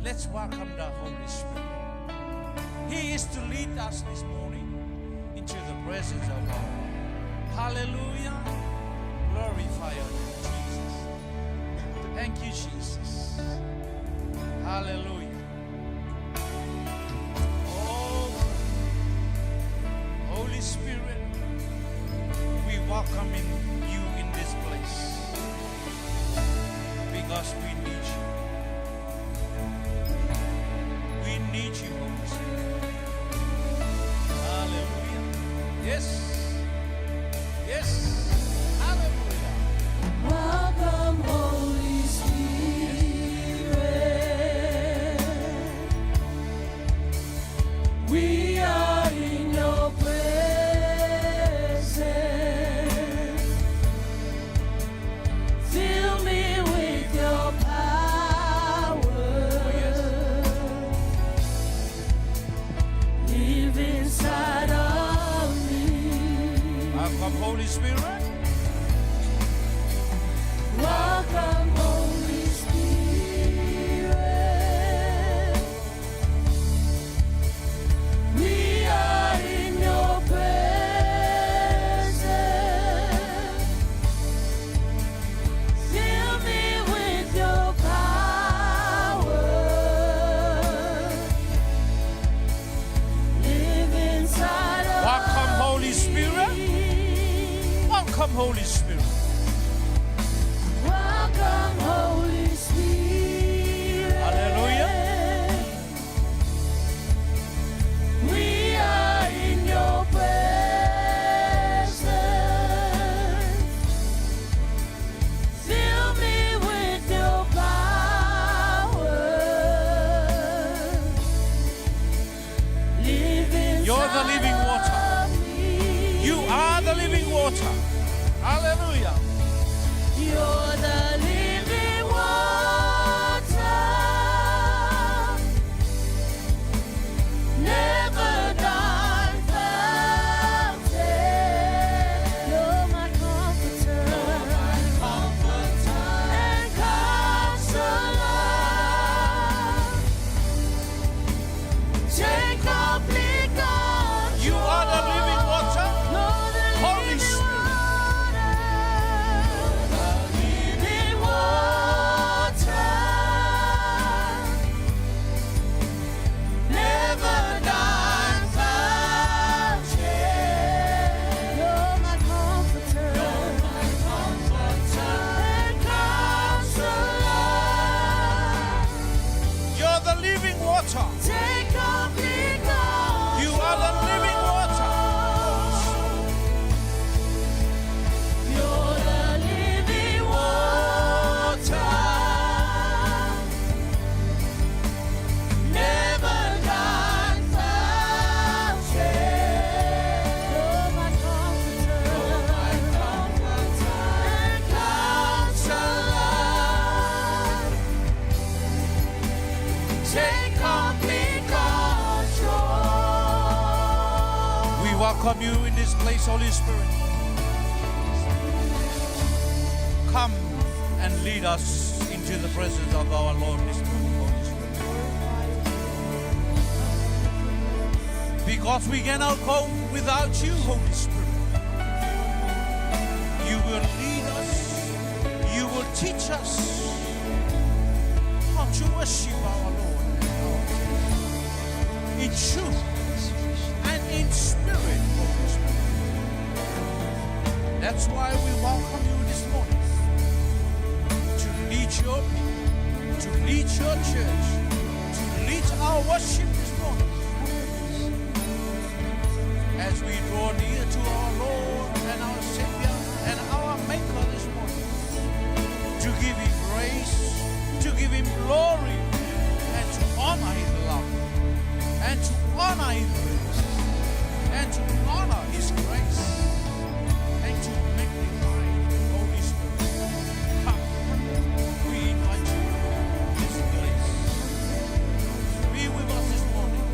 Let's welcome the Holy Spirit. He is to lead us this morning into the presence of God. Hallelujah. Glorify your name, Jesus. Thank you, Jesus. Hallelujah. Oh, Holy Spirit, we welcome you in this place because we need you. We need you, Holy Spirit. Hallelujah. Yes. Yes. Hallelujah. Welcome, Holy Spirit. We are in your presence. Fill me with your power. Live inside of me. Welcome, Holy Spirit. Welcome, Holy Spirit. We are in your presence. Fill me with your power. Live inside of Welcome, Holy Spirit. me. Welcome, Holy Spirit. Welcome, Holy Spirit. Hallelujah. We are in your presence. Fill me with your power. Live inside You're the living water. of me. You are the living water. Hallelujah. You're the living water, never done fountain. You're my comforter, and counselor. Take complete control. You are the living water. You're the Holy living Spirit. living water, never done fountain. You're my comforter, and counselor. You're the living water. Take complete control. You are the living water. You're the living water, never done fountain. You're my comforter, and counselor. Take complete control. We welcome you in this place, Holy Spirit. Come and lead us into the presence of our Lord this morning, Holy Spirit. Because we cannot go without you, Holy Spirit. You will lead us. You will teach us how to worship our Lord in truth and in spirit, Holy Spirit. That's why we welcome you this morning to lead your people, to lead your church, to lead our worship this morning. As we draw near to our Lord and our Savior and our Maker this morning, to give Him grace, to give Him glory, and to honor His love, and to honor His grace, and to honor His grace, and to magnify Holy Spirit. Come, we invite you to this place. Be with us this morning.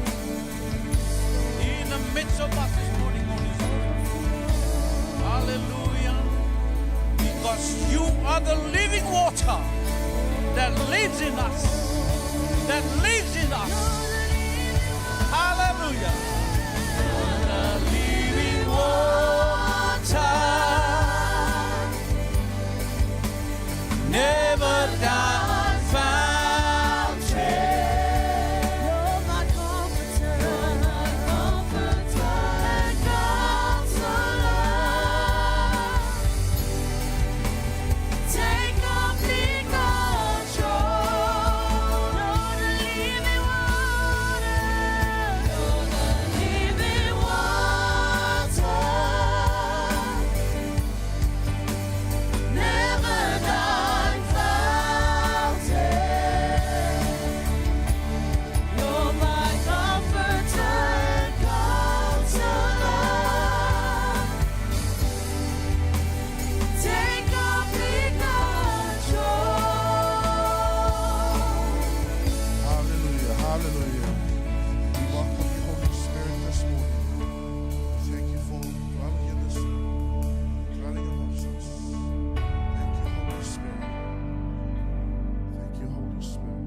In the midst of us this morning, Holy Spirit. Hallelujah. Because you are the living water that lives in us. that lives in us. Hallelujah. The living water, never die fountain. You're my comforter, and counselor. Take complete control. You're the living water. You're the living water. Never die fountain. You're my comforter and counselor. Take complete control. Hallelujah, hallelujah. We welcome you, Holy Spirit, this morning. Thank you for dwelling in this room, dwelling amongst us. Thank you, Holy Spirit. Thank you, Holy Spirit.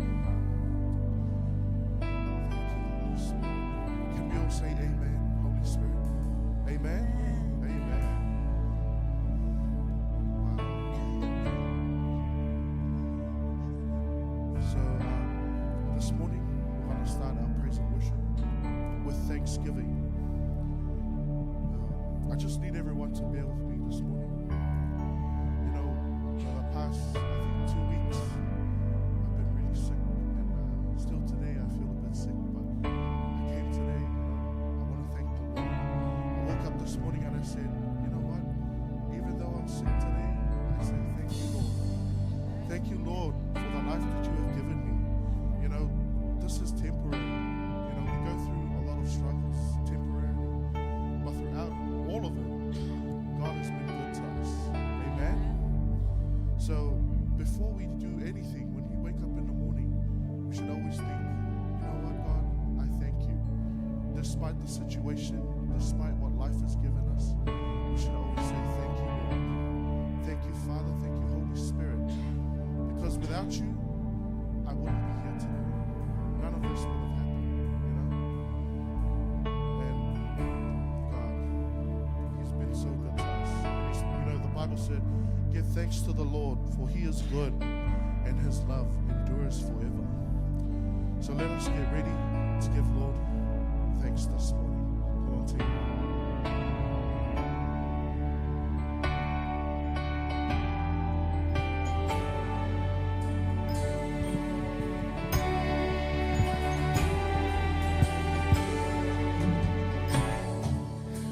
Thank you, Holy Spirit. Can we all say amen, Holy Spirit? Amen? Amen. Wow. So, this morning, we're going to start our praise and worship with thanksgiving. I just need everyone to bear with me this morning. You know, for the past, I think, 2 weeks, I've been really sick, and still today I feel a bit sick, but I came today, I want to thank the Lord. I woke up this morning and I said, you know what, even though I'm sick today, I say thank you, Lord. Thank you, Lord, for the life that you have given me. You know, this is temporary. You know, we go through a lot of struggles temporarily, but throughout all of it, God has been good to us. Amen? So, before we do anything, when we wake up in the morning, we should always think, you know what, God, I thank you. Despite the situation, despite what life has given us, we should always say thank you, Lord. Thank you, Father. Thank you, Holy Spirit. Because without you, I wouldn't be here today. None of this would have happened, you know? And God, He's been so good to us. You know, the Bible said, give thanks to the Lord, for He is good, and His love endures forever. So let us get ready to give Lord thanks this morning. Come on, team.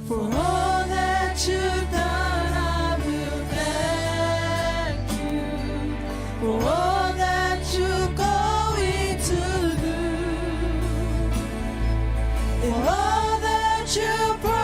For all that you've done, I will thank you. For all that you're going to do, and all that you promised.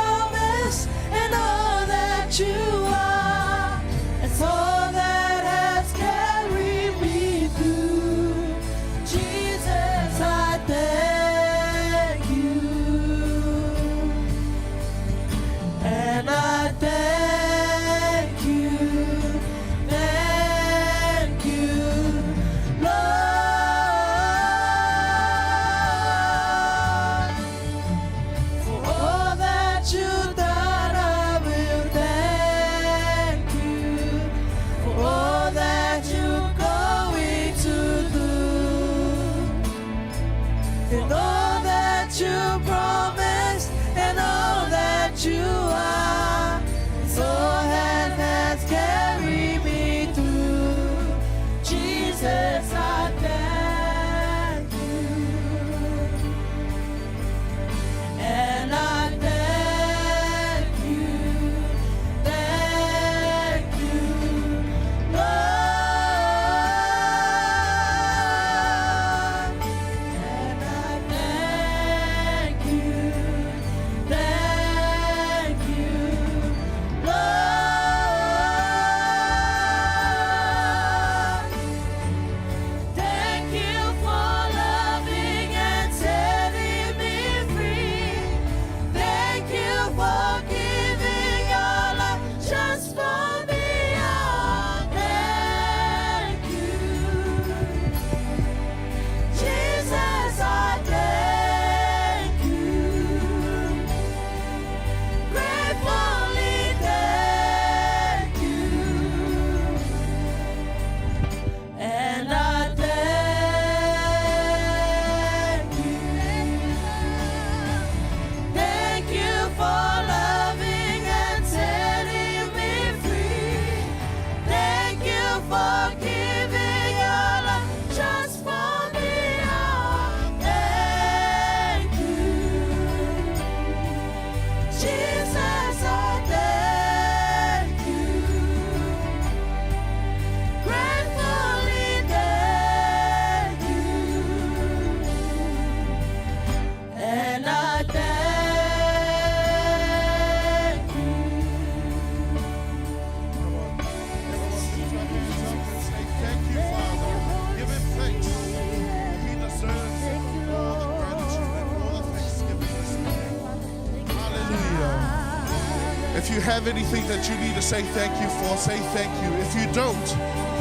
If you have anything that you need to say thank you for, say thank you. If you don't,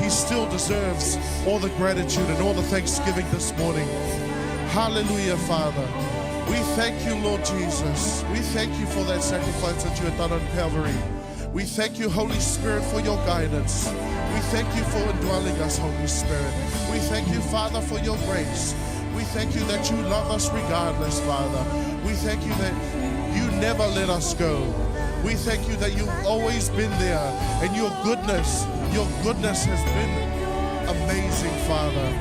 he still deserves all the gratitude and all the thanksgiving this morning. Hallelujah, Father. We thank you, Lord Jesus. We thank you for that sacrifice that you have done on Calvary. We thank you, Holy Spirit, for your guidance. We thank you for indwelling us, Holy Spirit. We thank you, Father, for your grace. We thank you that you love us regardless, Father. We thank you that you never let us go. We thank you that you've always been there, and your goodness has been amazing, Father.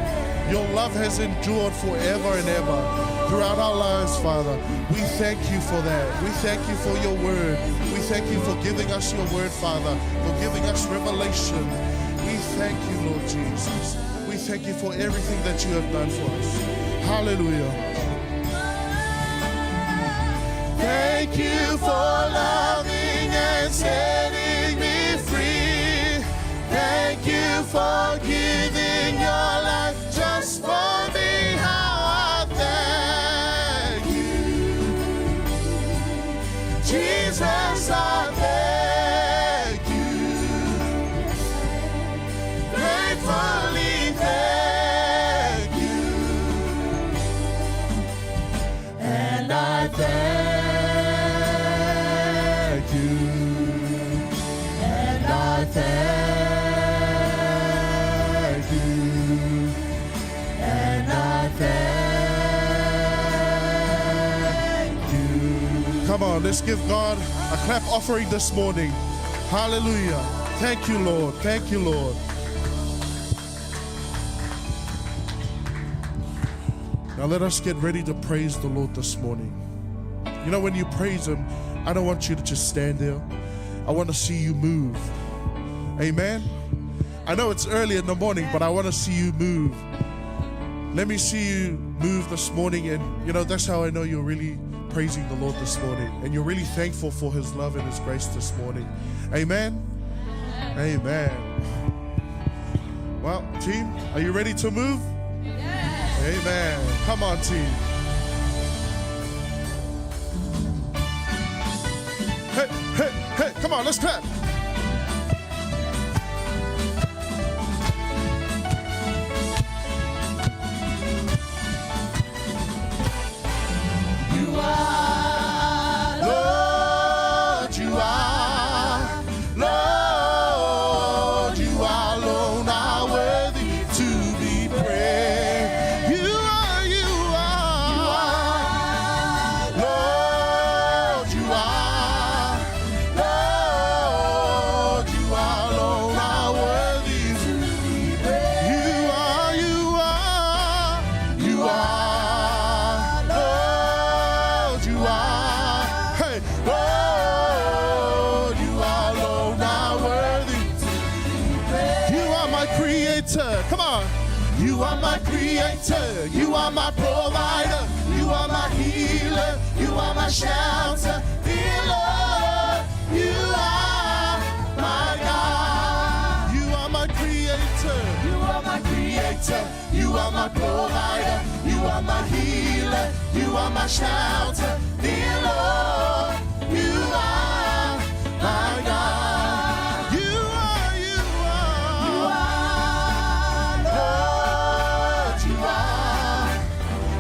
Your love has endured forever and ever throughout our lives, Father. We thank you for that. We thank you for your word. We thank you for giving us your word, Father, for giving us revelation. We thank you, Lord Jesus. We thank you for everything that you have done for us. Hallelujah. Thank you for loving and setting me free. Thank you for giving your life just for me. How I thank you, Jesus. I thank you, gratefully thank you, and I thank you, and I thank you, and I thank you. Come on, let's give God a clap offering this morning. Hallelujah. Thank you, Lord. Thank you, Lord. Now let us get ready to praise the Lord this morning. You know, when you praise him, I don't want you to just stand there. I want to see you move. Amen. I know it's early in the morning, but I want to see you move. Let me see you move this morning. And you know, that's how I know you're really praising the Lord this morning, and you're really thankful for his love and his grace this morning. Amen. Amen. Well, team, are you ready to move? Amen. Come on, team. Hey, hey, hey, come on, let's clap. You are, Lord, you are, Lord, you alone are worthy to be praised. You are, Lord, you are, Lord, you alone are worthy to be praised. You are, Lord, you are, hey, Lord, you alone are worthy to be praised. You are my creator. Come on. You are my creator. You are my provider. You are my healer. You are my shelter. Dear Lord, you are my God. You are my creator. You are my creator. You are my provider. You are my healer. You are my shelter. Dear Lord, you are my God. You are, Lord, you are,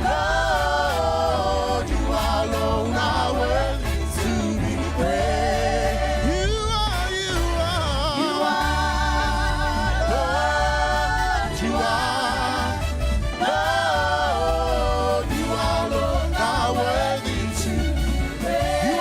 Lord, you alone are worthy to be praised. You are, Lord, you are, Lord, you alone are worthy to be praised. You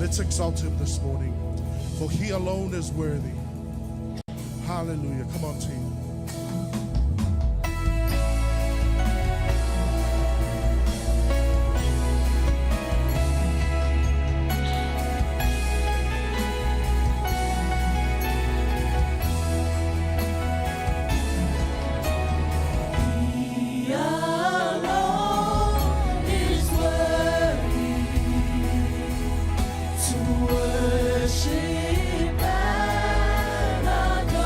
Let's exalt him this morning, for he alone is worthy. Hallelujah. Come on, team. He alone is worthy to worship and adore.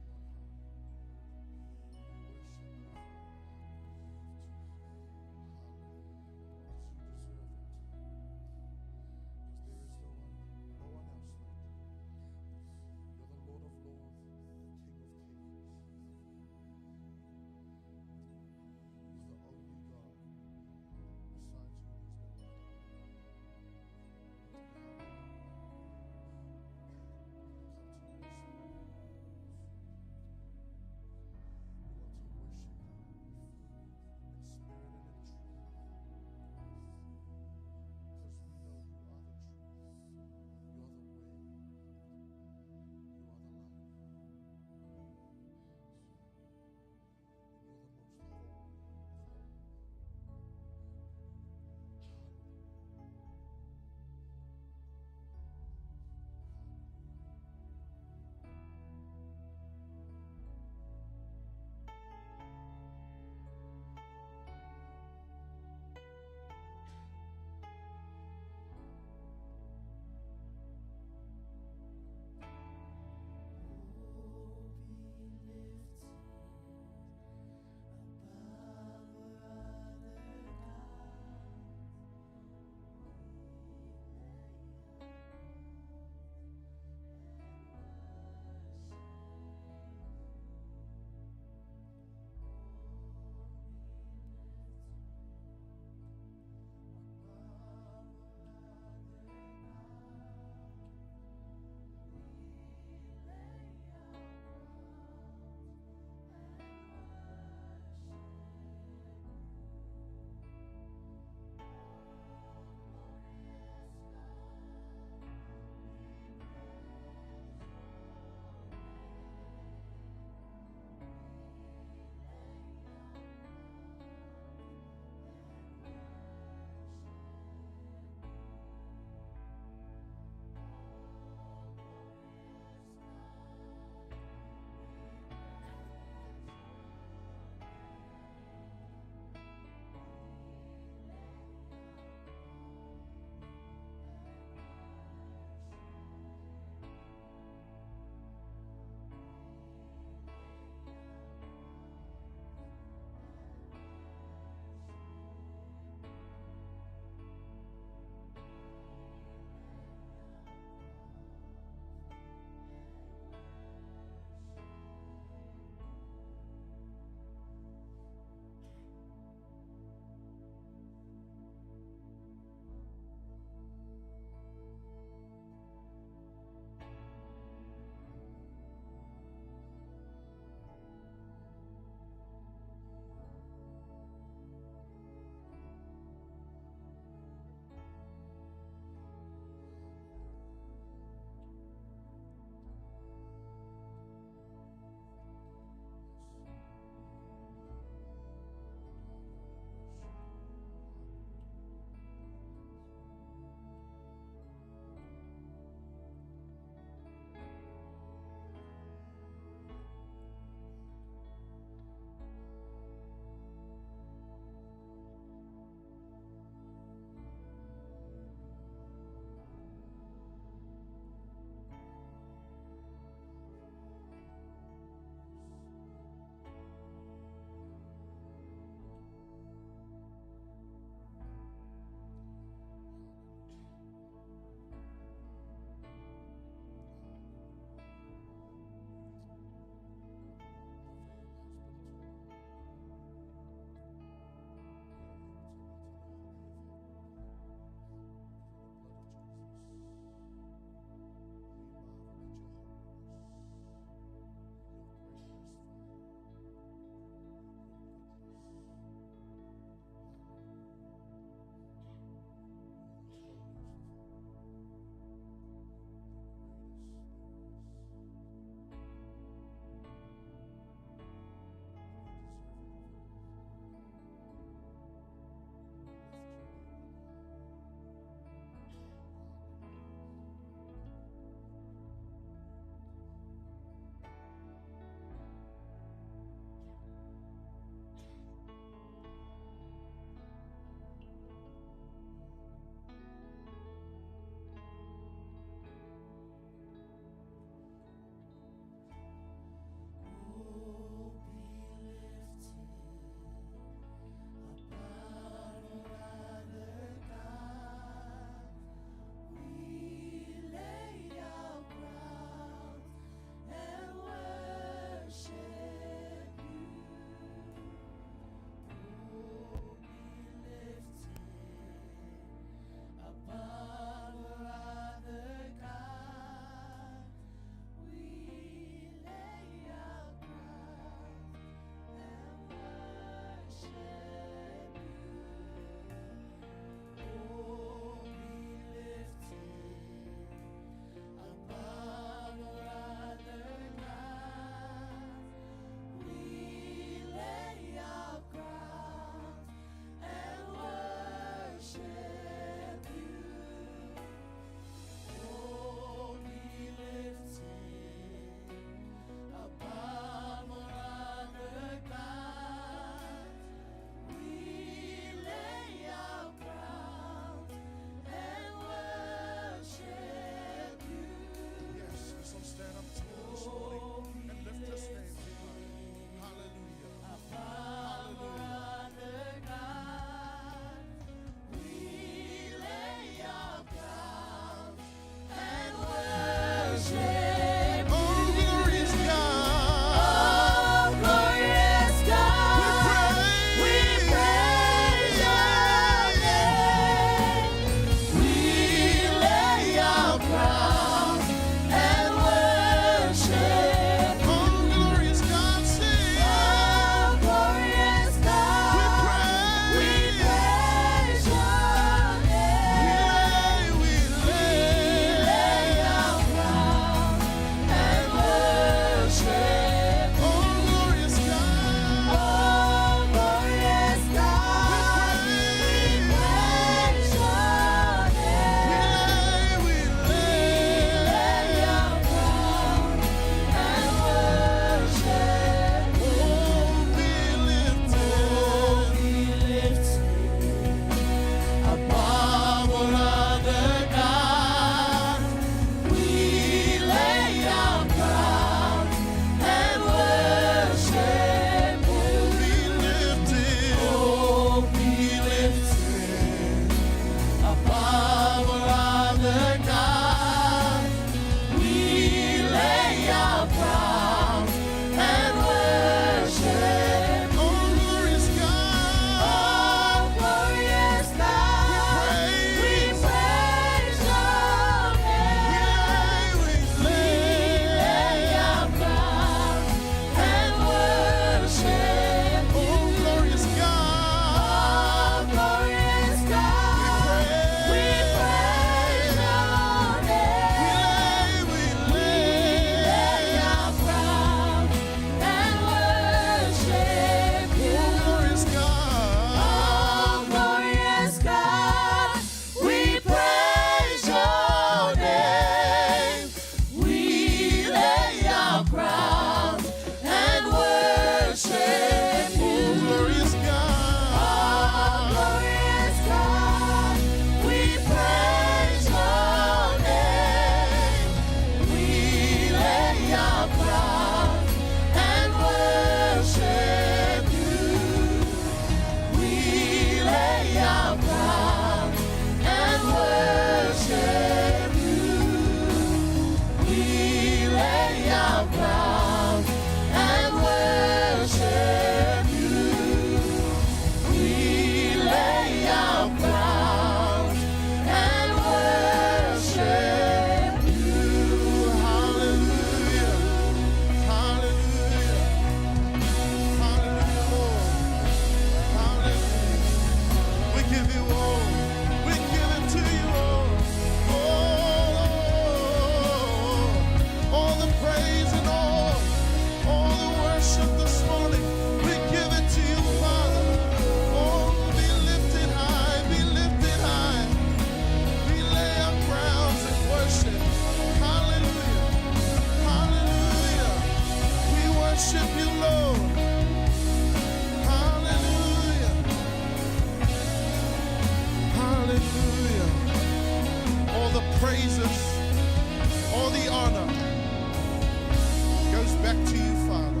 goes back to you, Father.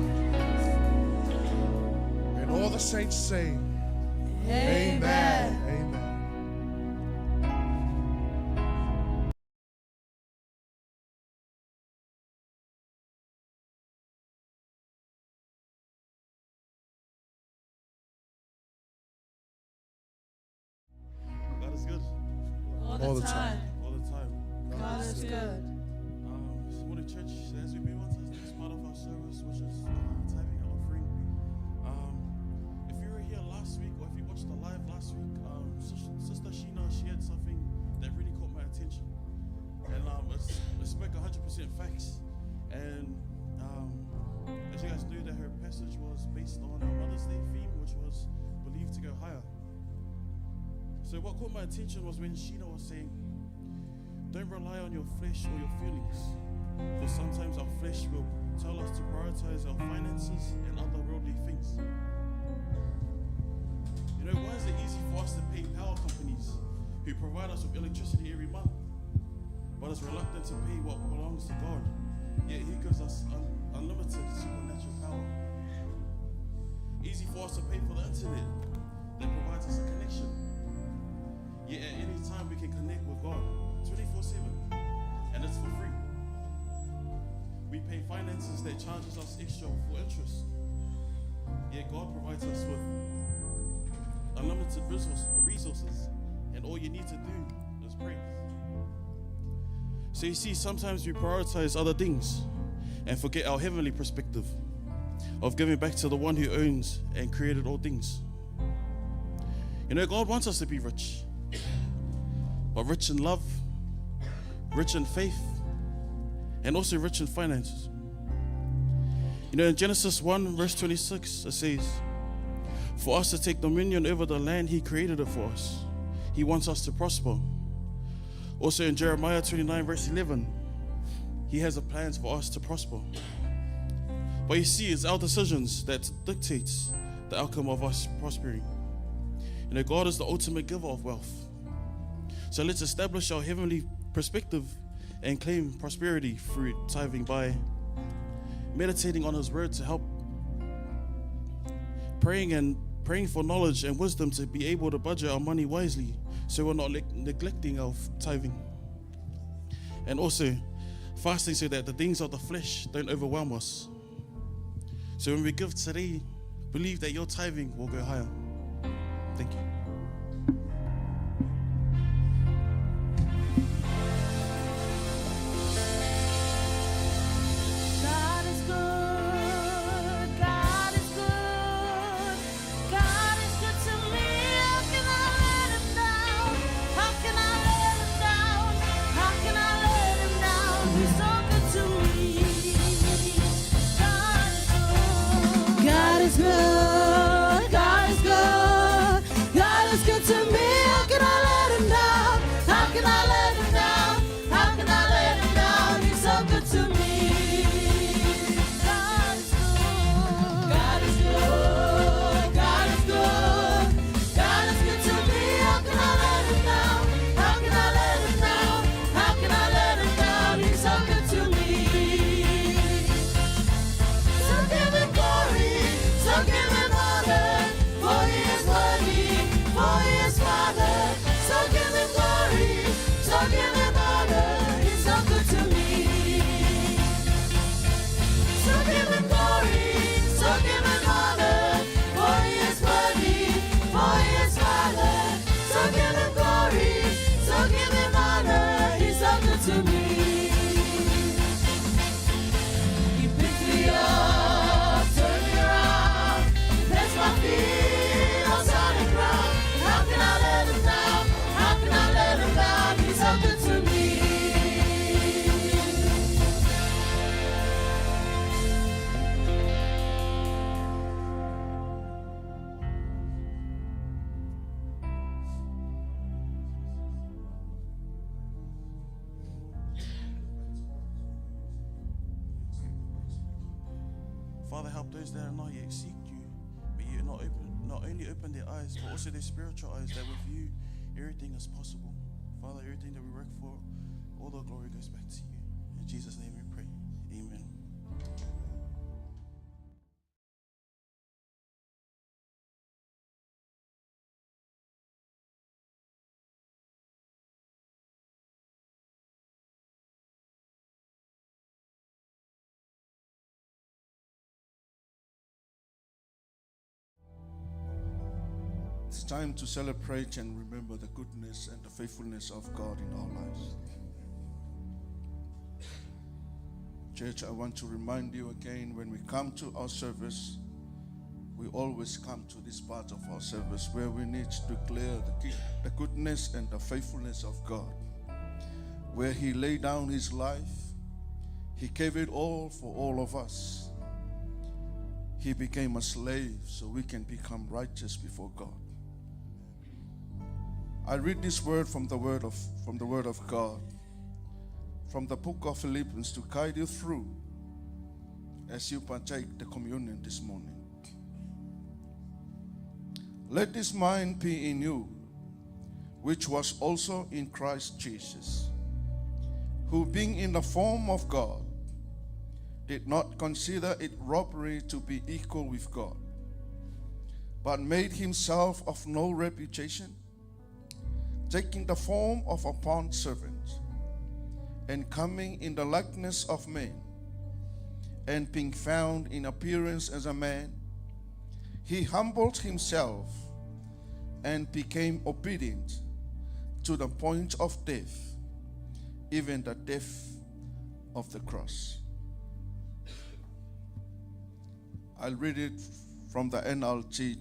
And all the saints say, Amen. Amen. God is good All the time. all the time. God is good. This morning, church, as we move on to the next part of our service, which is tithing and offering. If you were here last week, or if you watched the live last week, Sister Sheena, she had something that really caught my attention, and it spoke 100% facts. And as you guys knew, that her passage was based on our Mother's Day theme, which was believed to go higher. So what caught my attention was when Sheena was saying, don't rely on your flesh or your feelings, for sometimes our flesh will tell us to prioritize our finances and other worldly things. You know, why is it easy for us to pay power companies who provide us with electricity every month, but is reluctant to pay what belongs to God, yet He gives us unlimited supernatural power? Easy for us to pay for the internet that provides us a connection, yet at any time we can connect with God 24/7, and it's for free. We pay finances that charges us extra for interest, yet God provides us with unlimited resources, and all you need to do is pray. So you see, sometimes we prioritize other things and forget our heavenly perspective of giving back to the one who owns and created all things. You know, God wants us to be rich, but rich in love, rich in faith, and also rich in finances. You know, in Genesis 1 verse 26, it says, for us to take dominion over the land He created it for us. He wants us to prosper. Also in Jeremiah 29 verse 11, He has a plans for us to prosper. But you see, it's our decisions that dictates the outcome of us prospering. You know, God is the ultimate giver of wealth. So let's establish our heavenly perspective and claim prosperity through tithing by meditating on His word to help, praying for knowledge and wisdom to be able to budget our money wisely so we're not neglecting our tithing. And also fasting so that the things of the flesh don't overwhelm us. So when we give today, believe that your tithing will go higher. Thank you. God is good. God is good. God is good to me. How can I let Him down? How can I let Him down? How can I let Him down? He's so good to me. God is good. God is good. God is good to me. How can I let Him down? How can I let Him down? How can I let Him down? He's so good to me. God is good. God is good. God is good. God is good to me. How can I let Him down? How can I let Him down? How can I let Him down? He's so good to me. So give Him glory. So give Him honor. For He is worthy. For He is Father. So give Him glory. So give Him honor. He's so good to me. So give Him glory. So give Him honor. For He is worthy. For He is Father. So give Him glory. So give Him honor. He's so good to me. He picks me up, turn me around, plants my feet on solid ground. How can I let Him down? How can I let Him down? He's so good to me. Father, help those that are not yet seek you, but you not only open their eyes, but also their spiritual eyes, that with you everything is possible. Father, everything that we work for, all the glory goes back to you. In Jesus' name we pray. Amen. It's time to celebrate and remember the goodness and the faithfulness of God in our lives. Church, I want to remind you again, when we come to our service, we always come to this part of our service where we need to declare the goodness and the faithfulness of God. Where He laid down His life, He gave it all for all of us. He became a slave so we can become righteous before God. I read this word from the word of God, from the book of Philippians, to guide you through as you partake the communion this morning. Let this mind be in you, which was also in Christ Jesus, who being in the form of God, did not consider it robbery to be equal with God, but made himself of no reputation, taking the form of a bond servant, and coming in the likeness of men, and being found in appearance as a man, he humbled himself and became obedient to the point of death, even the death of the cross. I'll read it from the NLT.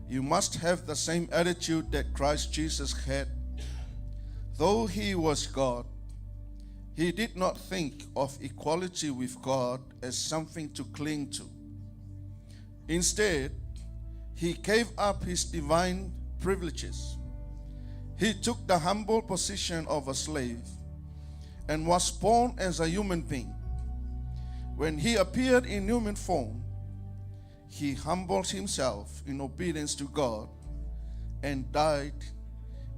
You must have the same attitude that Christ Jesus had. Though he was God, he did not think of equality with God as something to cling to. Instead, he gave up his divine privileges. He took the humble position of a slave and was born as a human being. When he appeared in human form, he humbled himself in obedience to God and died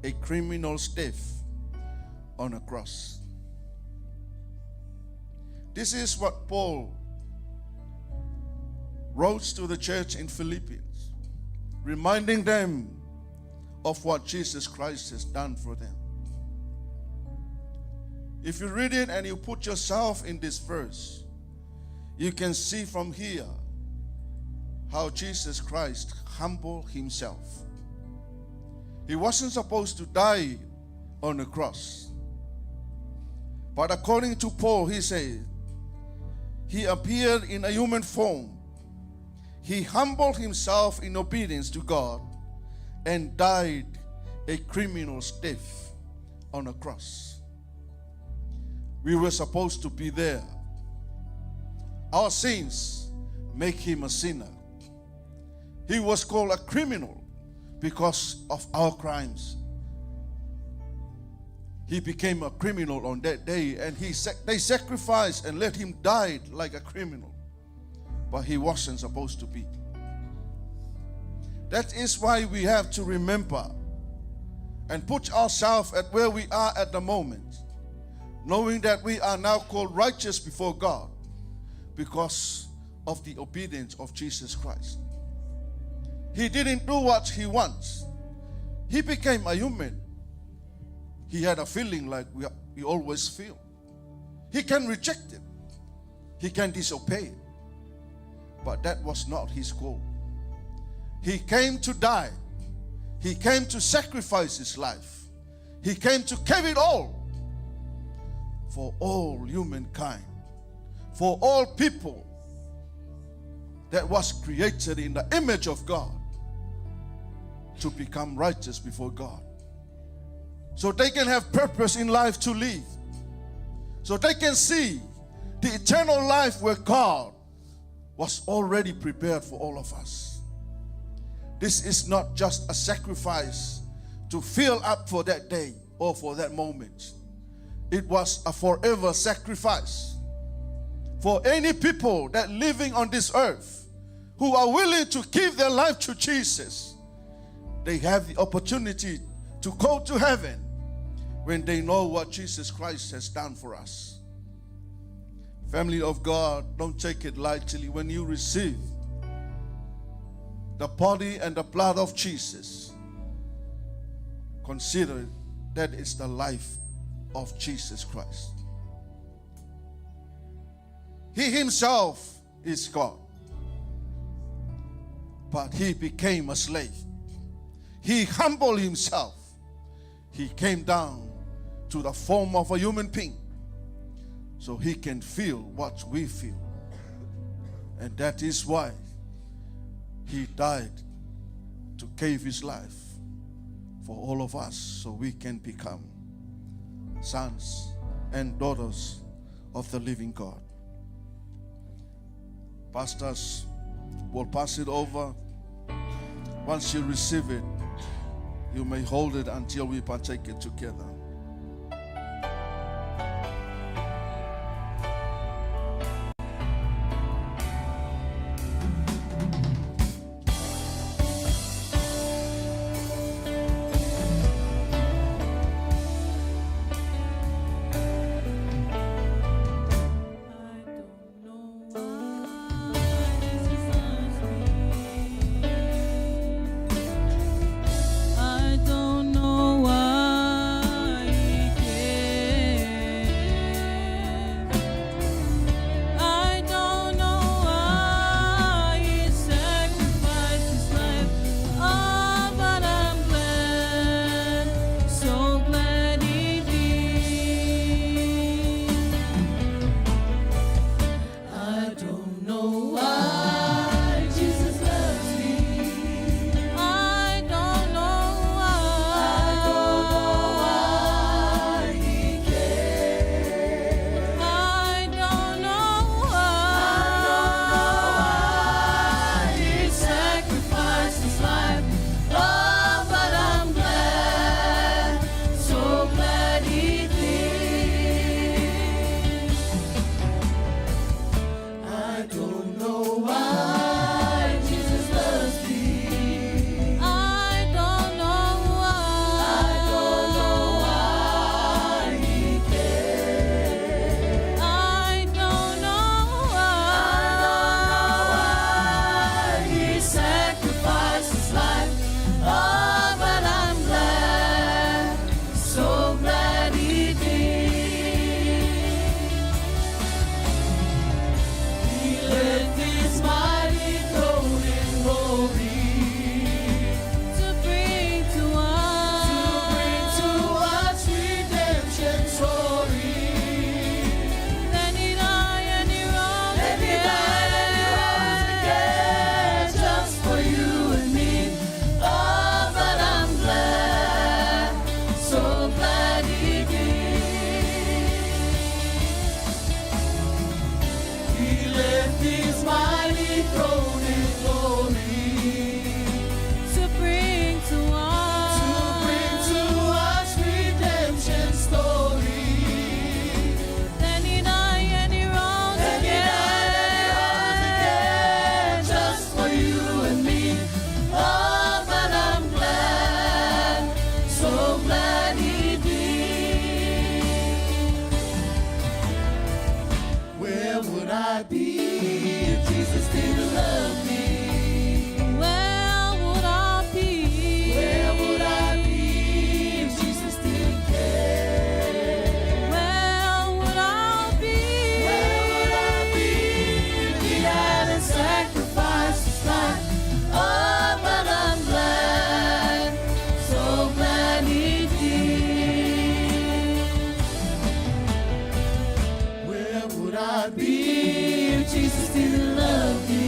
a criminal's death on a cross. This is what Paul wrote to the church in Philippians, reminding them of what Jesus Christ has done for them. If you read it and you put yourself in this verse, you can see from here how Jesus Christ humbled himself. He wasn't supposed to die on the cross. But according to Paul, he said, he appeared in a human form. He humbled himself in obedience to God and died a criminal's death on a cross. We were supposed to be there. Our sins make him a sinner. He was called a criminal because of our crimes. He became a criminal on that day, and they sacrificed and let him die like a criminal. But he wasn't supposed to be. That is why we have to remember and put ourselves at where we are at the moment, knowing that we are now called righteous before God because of the obedience of Jesus Christ. He didn't do what he wants. He became a human. He had a feeling like we always feel. He can reject it. He can disobey it. But that was not his goal. He came to die. He came to sacrifice his life. He came to give it all for all humankind, for all people that was created in the image of God to become righteous before God. So they can have purpose in life to live. So they can see the eternal life where God was already prepared for all of us. This is not just a sacrifice to fill up for that day or for that moment. It was a forever sacrifice for any people that living on this earth who are willing to give their life to Jesus. They have the opportunity to go to heaven when they know what Jesus Christ has done for us. Family of God, don't take it lightly. When you receive the body and the blood of Jesus, consider that it's the life of Jesus Christ. He himself is God, but he became a slave. He humbled himself. He came down to the form of a human being so he can feel what we feel. And that is why he died, to give his life for all of us so we can become sons and daughters of the living God. Pastors will pass it over. Once you receive it, you may hold it until we partake it together. I don't know why he cares. I don't know why he sacrificed his life. Oh, but I'm glad, so glad he did. I don't know why Jesus loves me. I don't know why he cares. I don't know why he sacrificed his life. Oh, but I'm glad, so glad he did. I don't know why Jesus loves me. I don't know why he cares. I don't know why he sacrificed his life. Oh, but I'm glad, so glad he did. He left his mighty throne in glory to bring to us redemption story. Then he died and he rose again, just for you and me. Oh, but I'm glad, so glad he did. He left his mighty throne in glory to bring to us redemption story. Then he died and he rose again, just for you and me. Oh, but I'm glad, so glad he did. Where would I be if Jesus didn't love me? Where would I be? Where would I be if Jesus didn't care? Where would I be? Where would I be if he hadn't sacrificed his life? Oh, but I'm glad, so glad he did. Where would I be if Jesus didn't love me?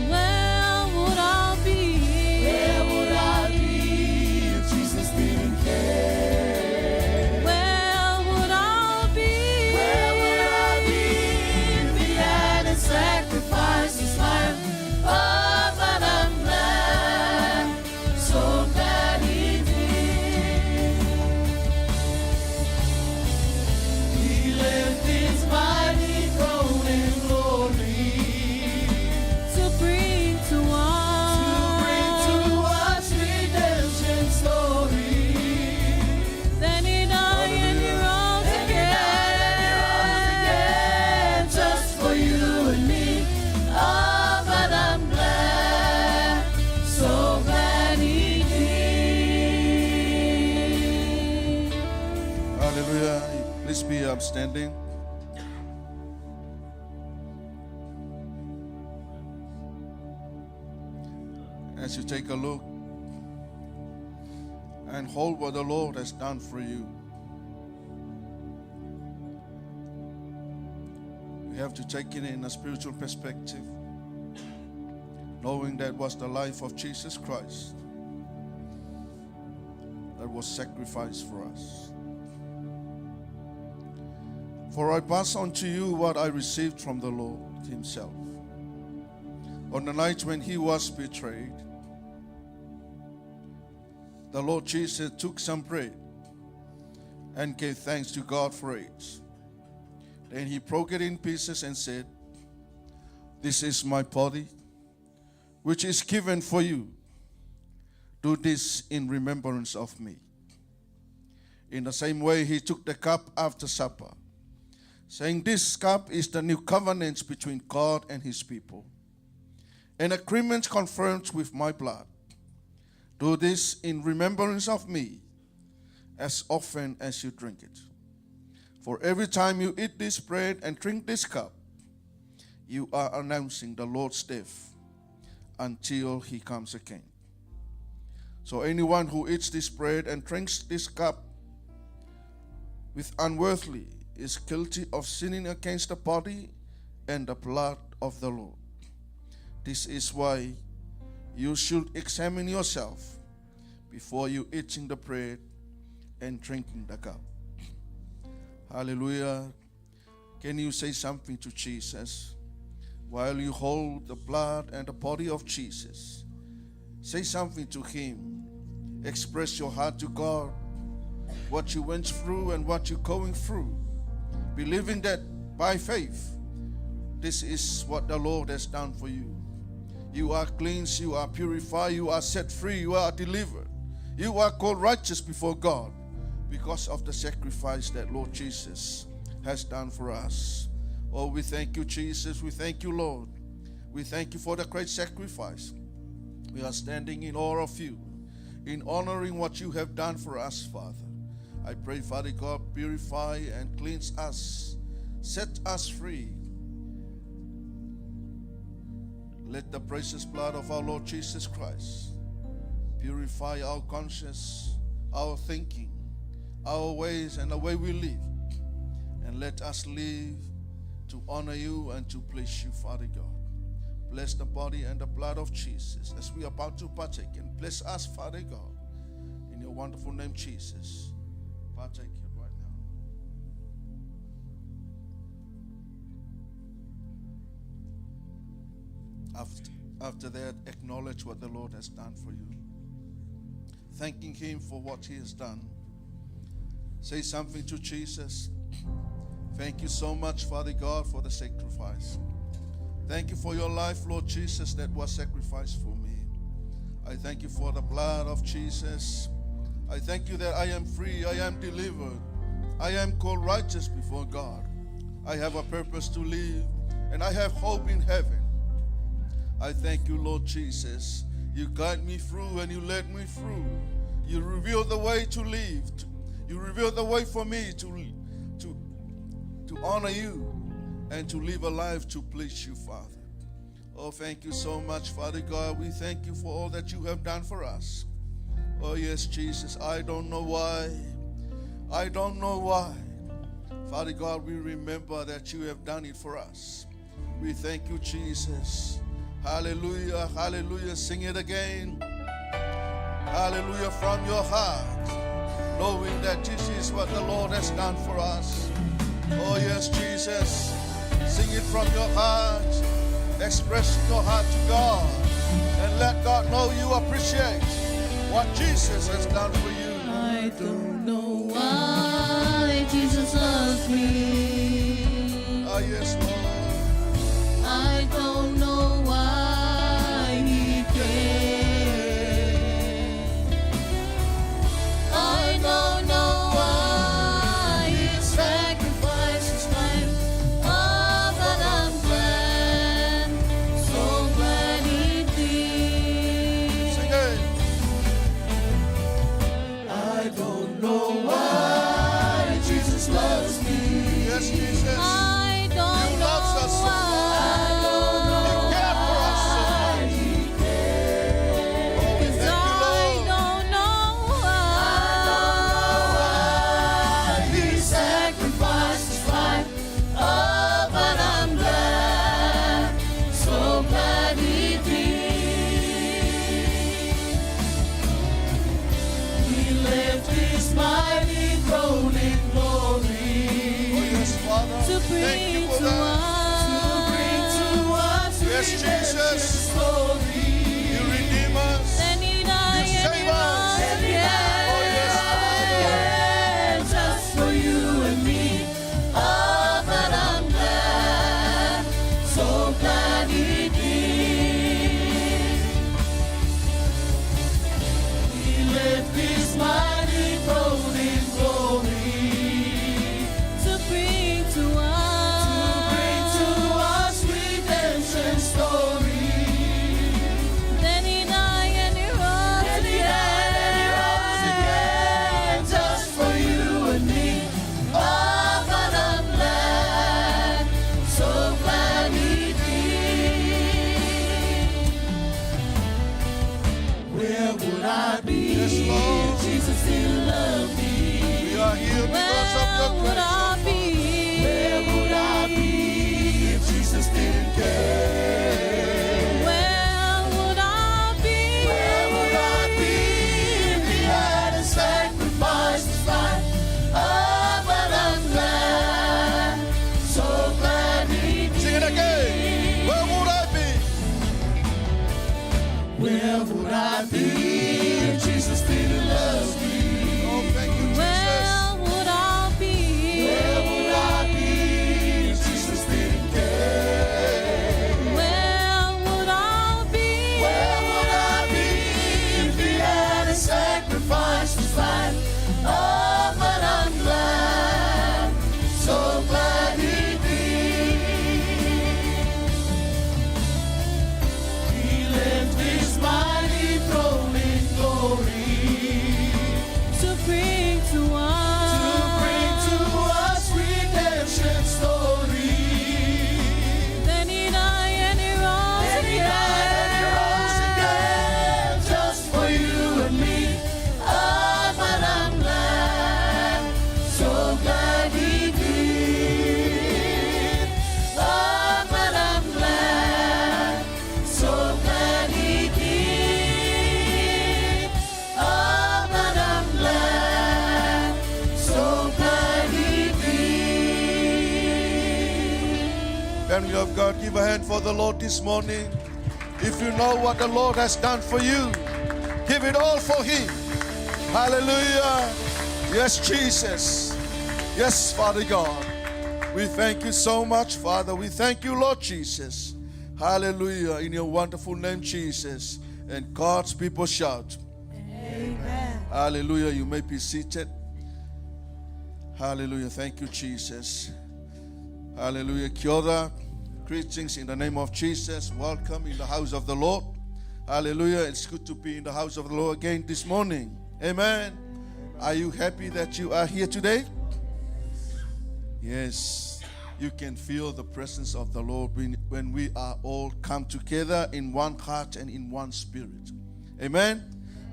Where would I be? Where would I be if Jesus didn't care? Where would I be? Where would I be if he hadn't sacrificed his life? Oh, but I'm glad, so glad he did. He left his mighty throne in glory to bring to us redemption story. Then he died and he rose again, just for you and me. Oh, but I'm glad, so glad he did. Hallelujah. Please be upstanding. As you take a look and hold what the Lord has done for you. You have to take it in a spiritual perspective, knowing that was the life of Jesus Christ that was sacrificed for us. For I pass on to you what I received from the Lord himself. On the night when he was betrayed, the Lord Jesus took some bread and gave thanks to God for it. Then he broke it in pieces and said, "This is my body, which is given for you. Do this in remembrance of me." In the same way, he took the cup after supper, saying, "This cup is the new covenant between God and his people, an agreement confirmed with my blood. Do this in remembrance of me as often as you drink it. For every time you eat this bread and drink this cup, you are announcing the Lord's death until he comes again. So anyone who eats this bread and drinks this cup with unworthily is guilty of sinning against the body and the blood of the Lord. This is why you should examine yourself before you eating the bread and drinking the cup." Hallelujah. Can you say something to Jesus while you hold the blood and the body of Jesus? Say something to him. Express your heart to God, what you went through and what you're going through, believing that by faith, this is what the Lord has done for you. You are cleansed, you are purified, you are set free, you are delivered. You are called righteous before God because of the sacrifice that Lord Jesus has done for us. Oh, we thank you, Jesus. We thank you, Lord. We thank you for the great sacrifice. We are standing in awe of you, in honoring what you have done for us, Father. I pray, Father God, purify and cleanse us, set us free. Let the precious blood of our Lord Jesus Christ purify our conscience, our thinking, our ways, and the way we live. And let us live to honor you and to please you, Father God. Bless the body and the blood of Jesus as we are about to partake. And bless us, Father God. In your wonderful name, Jesus. Partake it right now. After that, acknowledge what the Lord has done for you. Thanking him for what he has done. Say something to Jesus. Thank you so much, Father God, for the sacrifice. Thank you for your life, Lord Jesus, that was sacrificed for me. I thank you for the blood of Jesus. I thank you that I am free, I am delivered. I am called righteous before God. I have a purpose to live, and I have hope in heaven. I thank you, Lord Jesus. You guide me through and you led me through. You reveal the way to live. You reveal the way for me to honor you and to live a life to please you, Father. Oh, thank you so much, Father God. We thank you for all that you have done for us. Oh, yes, Jesus, I don't know why. I don't know why. Father God, we remember that you have done it for us. We thank you, Jesus. Hallelujah, hallelujah. Sing it again. Hallelujah from your heart, knowing that this is what the Lord has done for us. Oh, yes, Jesus. Sing it from your heart. Express your heart to God. And let God know you appreciate what Jesus has done for you. I don't know why Jesus loves me. Ah, yes, Lord. I don't know why he cares. I don't know why he sacrificed his life. Oh, but I'm glad, so glad he did. Sing it. I don't know why Jesus loves me. Yes, Jesus. I don't know Thank you for to that. us. Yes, Jesus. You redeem us. Then He died You and save He us. rose again. Oh, yes, Just for you and me. Oh, but I'm glad, so glad He did. He left His mighty throne in glory to bring to us redemption story. Then He died and He rose again, just for you and me. Oh, but I'm glad, so glad He did. Where would I be Yes, Lord. if Jesus didn't love me? We are here because of your Where would grace. I be? Where would I be if Jesus didn't care? Where would I be? Where would I be if He had a sacrifice to fight? Oh, but I'm glad, so glad He did. Sing it again. Where would I be? Where would I be if Jesus didn't love me? Oh, thank you, Jesus. Where would I be? Where would I be if Jesus didn't care? Where would I be? Where would I be if He had a sacrifice to fight? Oh, but I'm glad, so glad He did. He left His mighty throne in glory to bring to us redemption story. Then He died and He rose again, just for you and me. Oh, but I'm glad, so glad He did. Oh, but I'm glad, so glad He did. Oh, but I'm glad, so glad He did. Family of God, give a hand for the Lord this morning. If you know what the Lord has done for you, give it all for Him. Hallelujah. Yes, Jesus. Yes, Father God. We thank you so much, Father. We thank you, Lord Jesus. Hallelujah. In your wonderful name, Jesus. And God's people shout. Amen. Hallelujah. You may be seated. Hallelujah. Thank you, Jesus. Hallelujah. Kia ora. Greetings in the name of Jesus. Welcome in the house of the Lord. Hallelujah. It's good to be in the house of the Lord again this morning. Amen. Are you happy that you are here today? Yes. You can feel the presence of the Lord when we are all come together in one heart and in one spirit. Amen.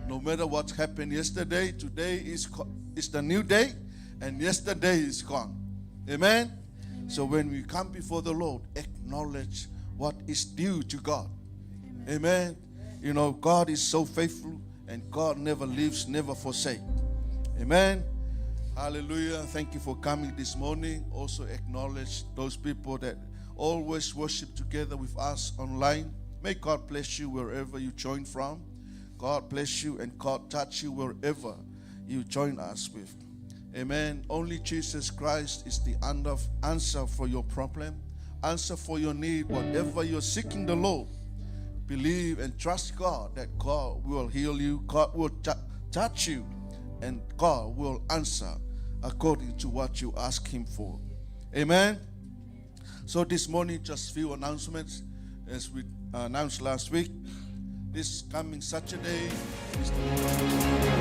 No matter what happened yesterday, today is the new day, and yesterday is gone. Amen. So when we come before the Lord, acknowledge what is due to God. Amen. You know, God is so faithful, and God never leaves, never forsake. Amen. Hallelujah. Thank you for coming this morning. Also acknowledge those people that always worship together with us online. May God bless you wherever you join from. God bless you and God touch you wherever you join us with. Amen. Only Jesus Christ is the answer for your problem, answer for your need, whatever you're seeking the Lord. Believe and trust God that God will heal you, God will touch you, and God will answer according to what you ask Him for. Amen. So this morning, just few announcements. As we announced last week, this coming Saturday is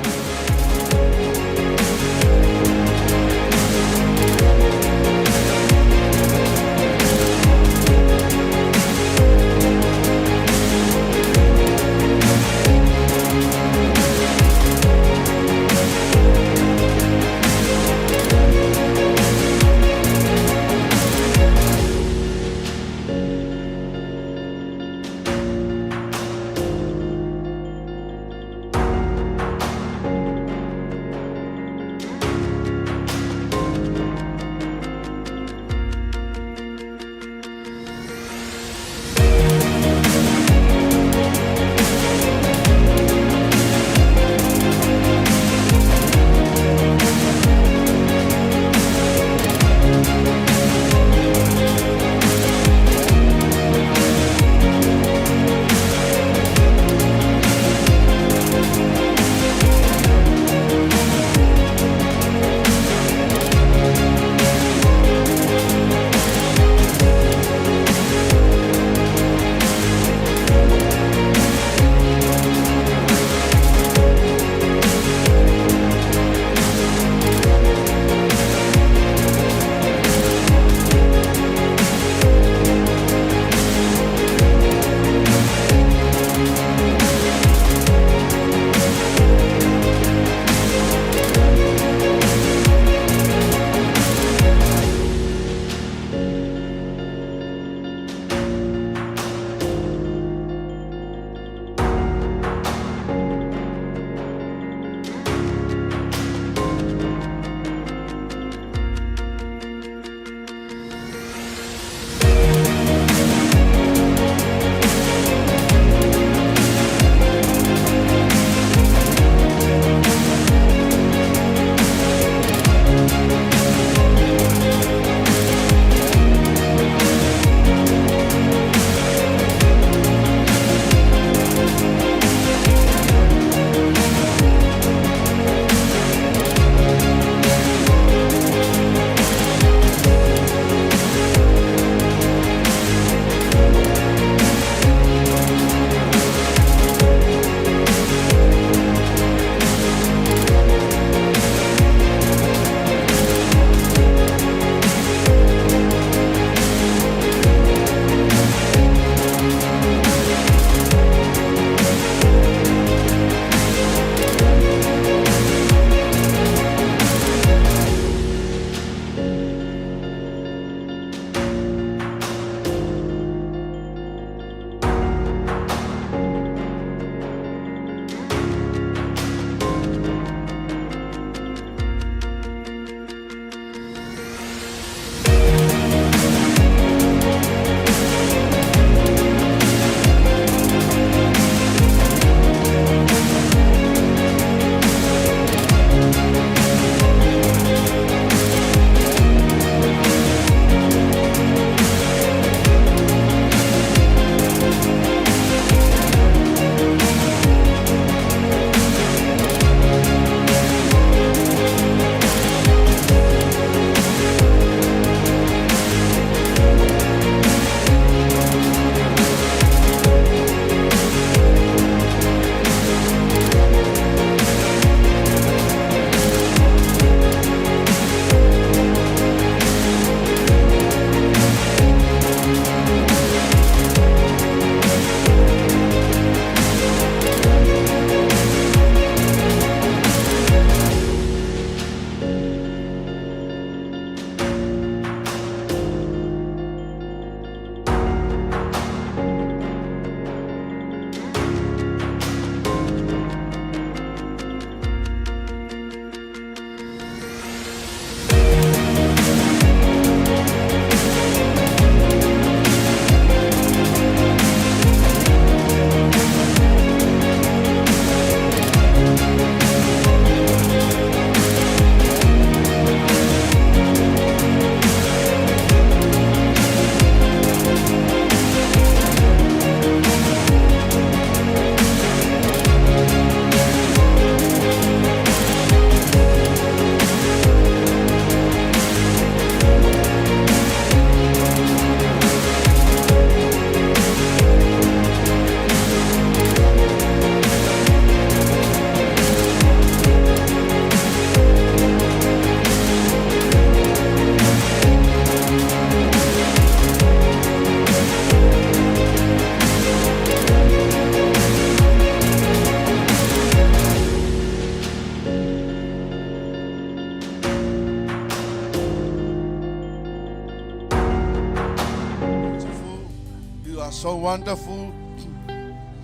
are so wonderful.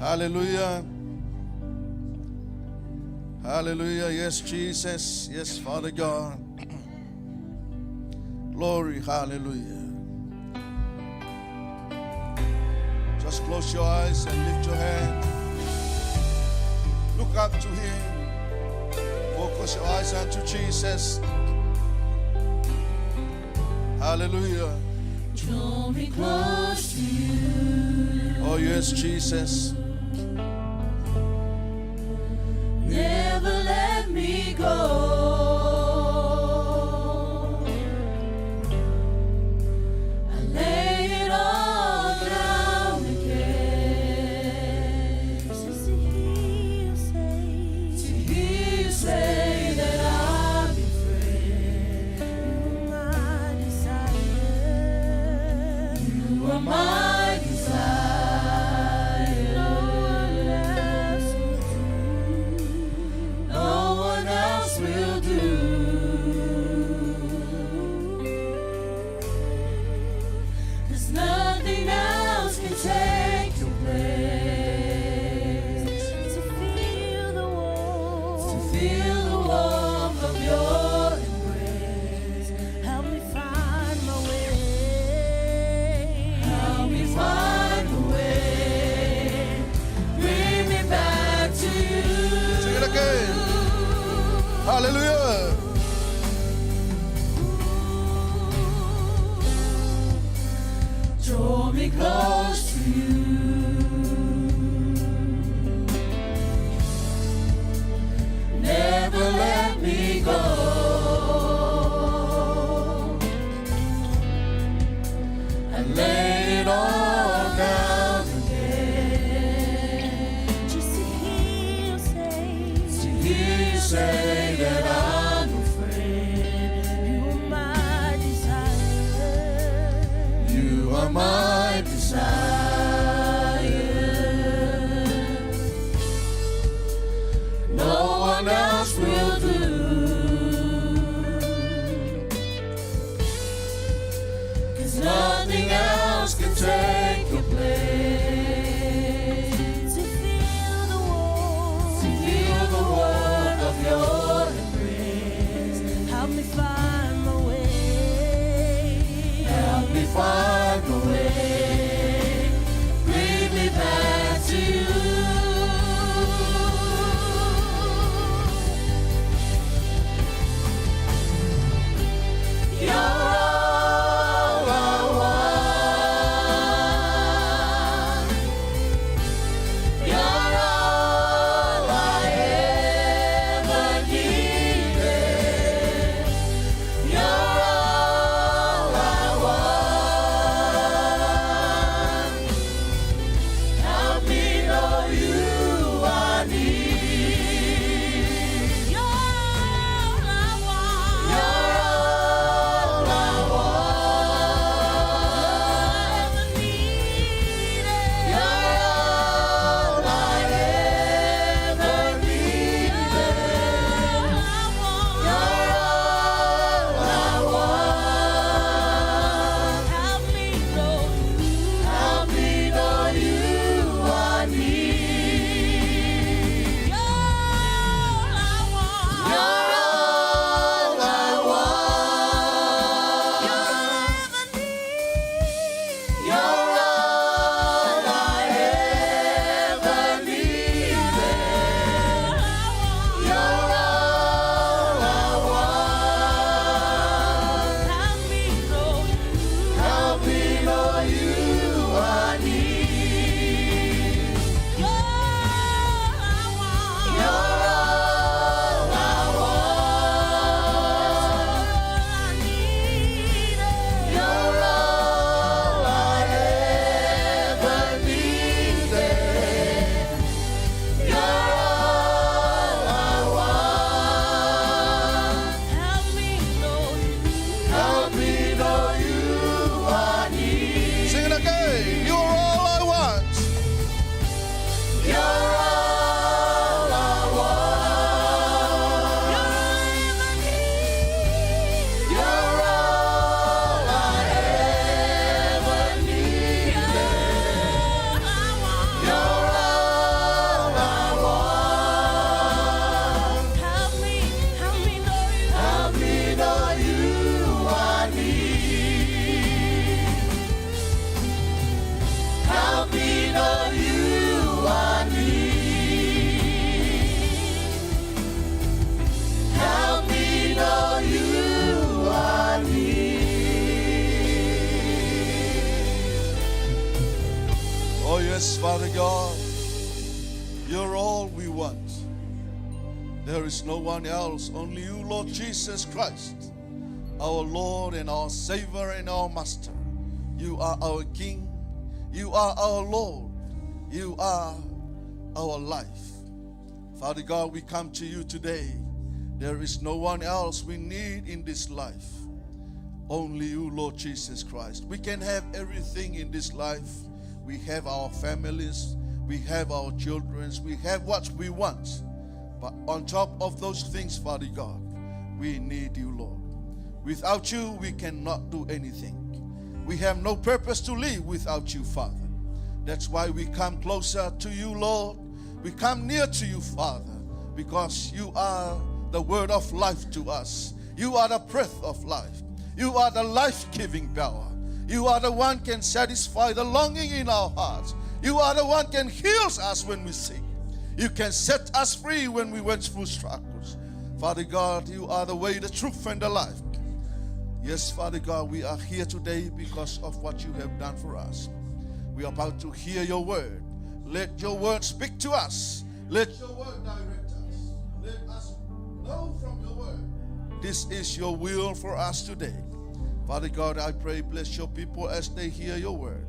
Hallelujah. Hallelujah. Yes, Jesus. Yes, Father God. Glory. Hallelujah. Just close your eyes and lift your hand. Look up to Him. Focus your eyes onto Jesus. Hallelujah. Draw me close to you. Oh, yes, Jesus. Never let me go. I lay it all down again. Just to hear you say that I'm your friend. You are my desire. No one else will do. There's nothing else can take your place. To feel the warmth of your embrace. Help me find my way. Help me find the way. Bring me back to you. Sing it again. Hallelujah. Draw me close to you. Never let me go. I lay it all down again. Just to hear you say that I'm your friend. You are my desire. You are my desire. No one else will do. 'Cause nothing else can take your place. To feel the warmth of your embrace. Help me find my way. Help me find the way. Bring me back to you. You're all I want. You're all I ever needed. You're all I want. Yes, Father God, you're all we want. There is no one else, only you, Lord Jesus Christ, our Lord and our Savior and our Master. You are our King. You are our Lord. You are our life. Father God, we come to you today. There is no one else we need in this life. Only you, Lord Jesus Christ. We can have everything in this life. We have our families. We have our children. We have what we want. But on top of those things, Father God, we need you, Lord. Without you, we cannot do anything. We have no purpose to live without you, Father. That's why we come closer to you, Lord. We come near to you, Father, because you are the word of life to us. You are the breath of life. You are the life-giving power. You are the one can satisfy the longing in our hearts. You are the one can heal us when we sick. You can set us free when we went through struggles. Father God, you are the way, the truth, and the life. Yes, Father God, we are here today because of what you have done for us. We are about to hear your word. Let your word speak to us. Let your word direct us. Let us know from your word. This is your will for us today. Father God, I pray, bless your people as they hear your word.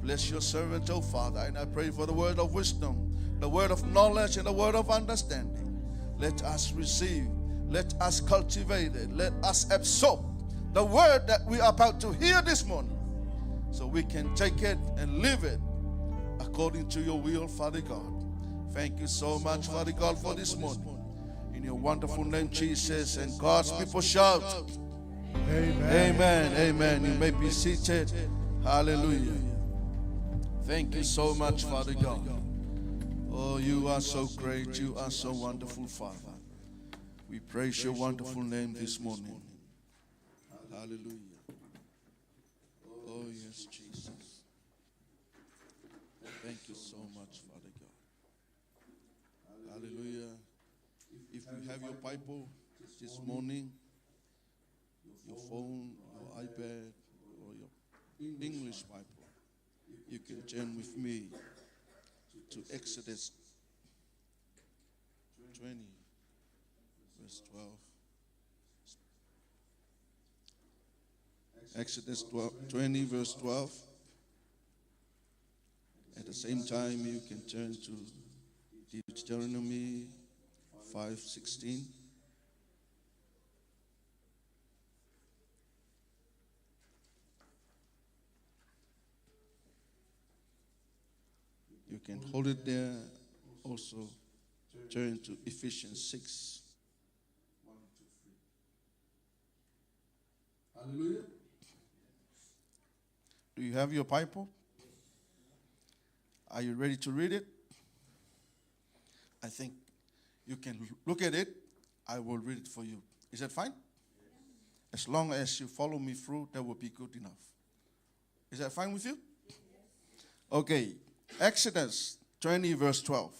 Bless your servant, oh Father, and I pray for the word of wisdom, the word of knowledge, and the word of understanding. Let us receive, let us cultivate it, let us absorb the word that we are about to hear this morning, so we can take it and live it according to your will, Father God. Thank you so much, Father God, for this morning. In your wonderful name, Jesus, and God's people shout, Amen. amen, amen. You may be seated. Hallelujah. Thank you so much, Father God. Oh, you are so great. You are so wonderful, Father. We praise your wonderful name this morning. Hallelujah. Oh, yes, Jesus. Thank you so much, Father God. Hallelujah. If you have your Bible this morning, your phone, your iPad, or your English Bible, you can turn with me to Exodus 20, verse 12. Exodus 20, verse 12. At the same time, you can turn to Deuteronomy 5:16. You can hold it there. Also, turn to Ephesians 6. Hallelujah. Do you have your Bible? Are you ready to read it? I think you can look at it. I will read it for you. Is that fine? As long as you follow me through, that will be good enough. Is that fine with you? Okay. Exodus 20, verse 12.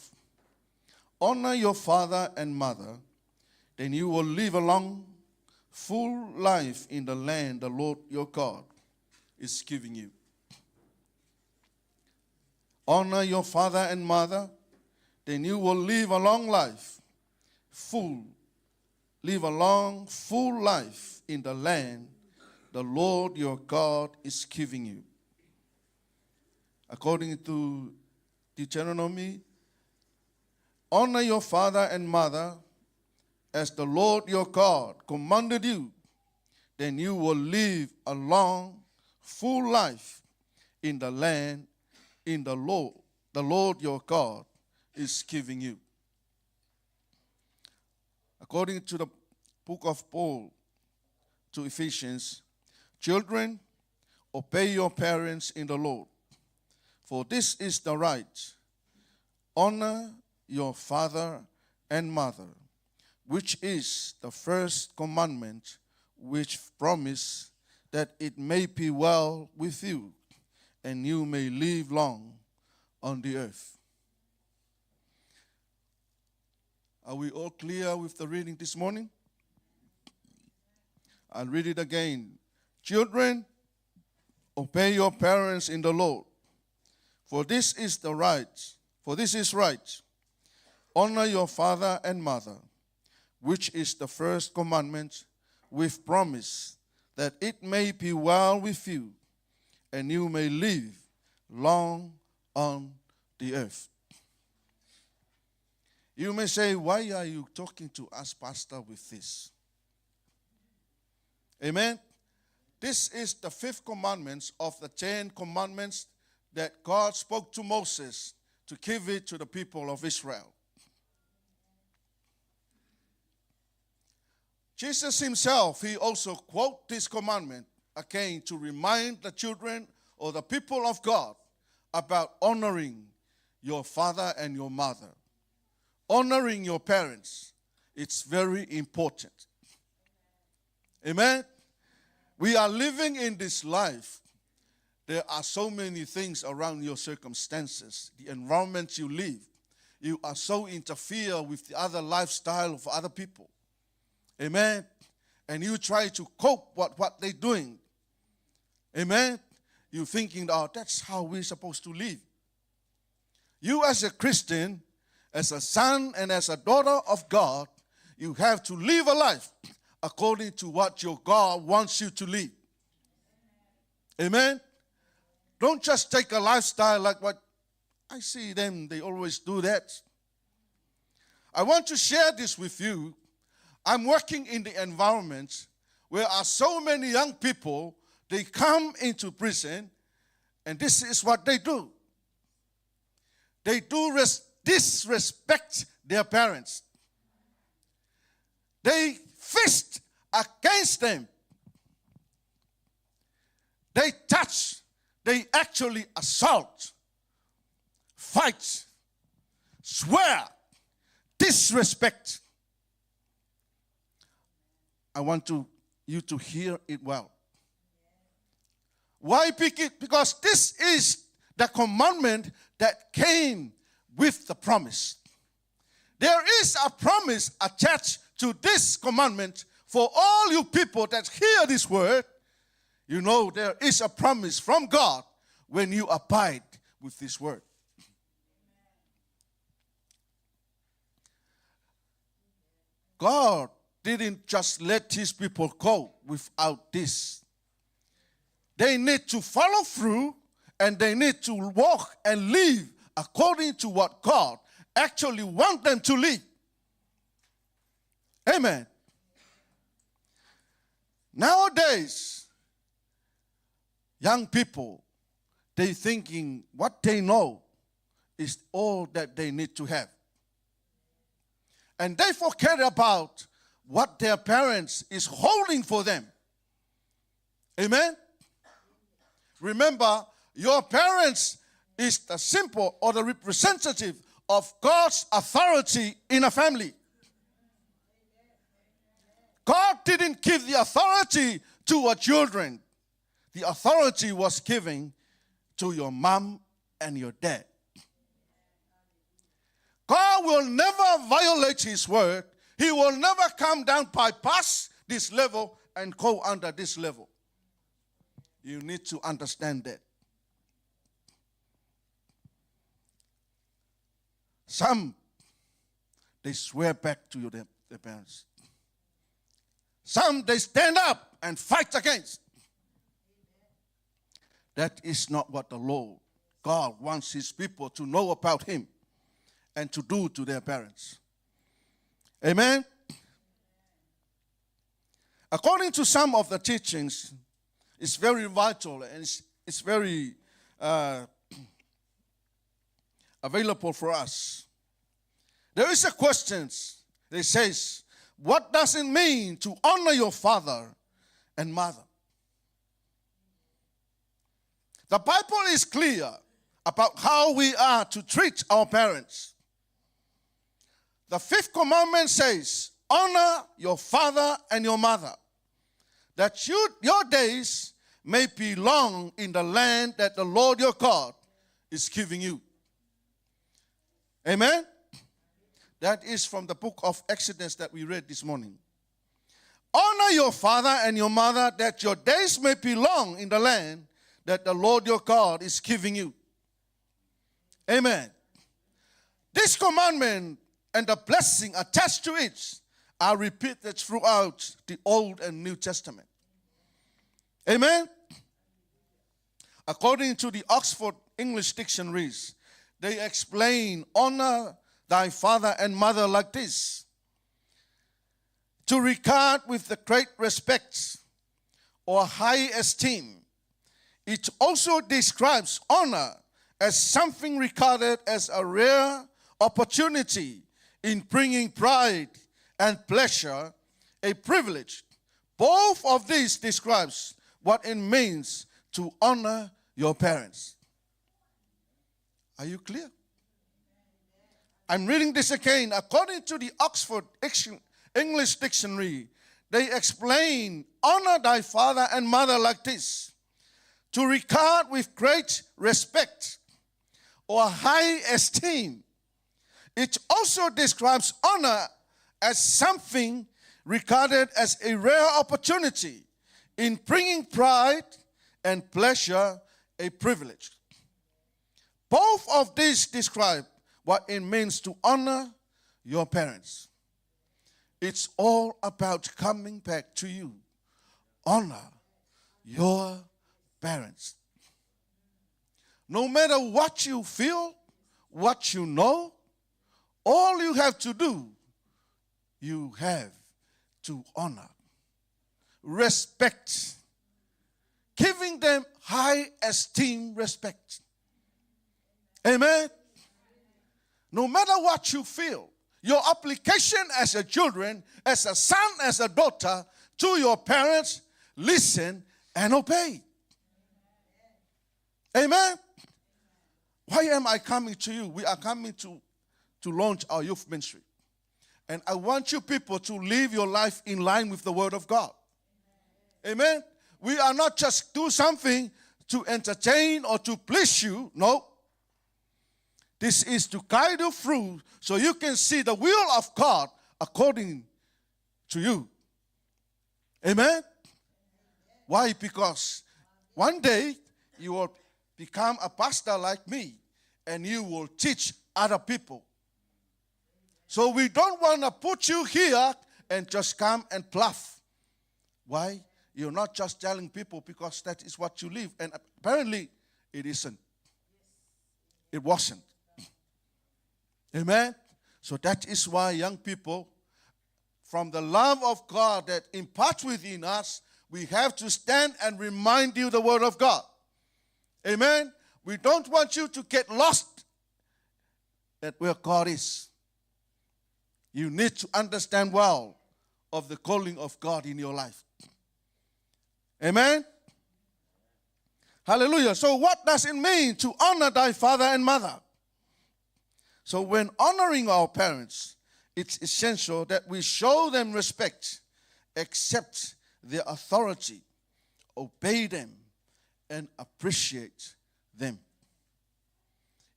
Honor your father and mother, then you will live a long, full life in the land the Lord your God is giving you. Honor your father and mother, then you will live a long life, live a long, full life in the land the Lord your God is giving you. According to Deuteronomy, honor your father and mother as the Lord your God commanded you, then you will live a long, full life in the land in the Lord your God is giving you. According to the book of Paul to Ephesians, children, obey your parents in the Lord, for this is the right. Honor your father and mother, which is the first commandment, which promise that it may be well with you, and you may live long on the earth. Are we all clear with the reading this morning? I'll read it again. Children, obey your parents in the Lord, For this is right. Honor your father and mother, which is the first commandment with promise, that it may be well with you, and you may live long on the earth. You may say, why are you talking to us, Pastor, with this? Amen? This is the 5th commandment of the 10 commandments that God spoke to Moses to give it to the people of Israel. Jesus himself, he also quote this commandment again to remind the children or the people of God about honoring your father and your mother. Honoring your parents. It's very important. Amen? We are living in this life. There are so many things around your circumstances, the environment you live. You are so interfere with the other lifestyle of other people. Amen? And you try to cope with what they're doing. Amen? You're thinking, oh, that's how we're supposed to live. You as a Christian, as a son and as a daughter of God, you have to live a life according to what your God wants you to live. Amen? Don't just take a lifestyle like what I see them, they always do that. I want to share this with you. I'm working in the environment where are so many young people, they come into prison, and this is what they do. They do disrespect their parents. They fist against them. They touch. They actually assault, fight, swear, disrespect. I want you to hear it well. Why pick it? Because this is the commandment that came with the promise. There is a promise attached to this commandment for all you people that hear this word. You know there is a promise from God when you abide with this word. God didn't just let his people go without this. They need to follow through and they need to walk and live according to what God actually wants them to live. Amen. Nowadays, young people, they thinking what they know is all that they need to have. And they forget about what their parents is holding for them. Amen? Remember, your parents is the symbol or the representative of God's authority in a family. God didn't give the authority to our children. The authority was given to your mom and your dad. God will never violate his word. He will never come down, bypass this level and go under this level. You need to understand that. Some, they swear back to their parents. Some, they stand up and fight against. That is not what the Lord, God wants his people to know about him and to do to their parents. Amen? According to some of the teachings, it's very vital and it's very available for us. There is a question that says, what does it mean to honor your father and mother? The Bible is clear about how we are to treat our parents. The 5th commandment says, honor your father and your mother, that your days may be long in the land that the Lord your God is giving you. Amen? That is from the book of Exodus that we read this morning. Honor your father and your mother, that your days may be long in the land that the Lord your God is giving you. Amen. This commandment and the blessing attached to it are repeated throughout the Old and New Testament. Amen. According to the Oxford English Dictionaries, they explain honor thy father and mother like this: to regard with the great respect or high esteem. It also describes honor as something regarded as a rare opportunity in bringing pride and pleasure, a privilege. Both of these describes what it means to honor your parents. Are you clear? I'm reading this again. According to the Oxford English Dictionary, they explain honor thy father and mother like this: to regard with great respect or high esteem. It also describes honor as something regarded as a rare opportunity in bringing pride and pleasure, a privilege. Both of these describe what it means to honor your parents. It's all about coming back to you. Honor your parents. No matter what you feel, what you know, all you have to do, you have to honor, respect, giving them high esteem, respect. Amen. No matter what you feel, your application as a children, as a son, as a daughter, to your parents, listen and obey. Amen. Why am I coming to you? We are coming to launch our youth ministry. And I want you people to live your life in line with the Word of God. Amen. We are not just do something to entertain or to please you. No. This is to guide you through so you can see the will of God according to you. Amen. Why? Because one day you will become a pastor like me and you will teach other people. So we don't want to put you here and just come and bluff. Why? You're not just telling people because that is what you live. And apparently it isn't. It wasn't. Amen? So that is why young people, from the love of God that imparts within us, we have to stand and remind you the Word of God. Amen? We don't want you to get lost at where God is. You need to understand well of the calling of God in your life. Amen? Hallelujah. So what does it mean to honor thy father and mother? So when honoring our parents, it's essential that we show them respect, accept their authority, obey them, and appreciate them.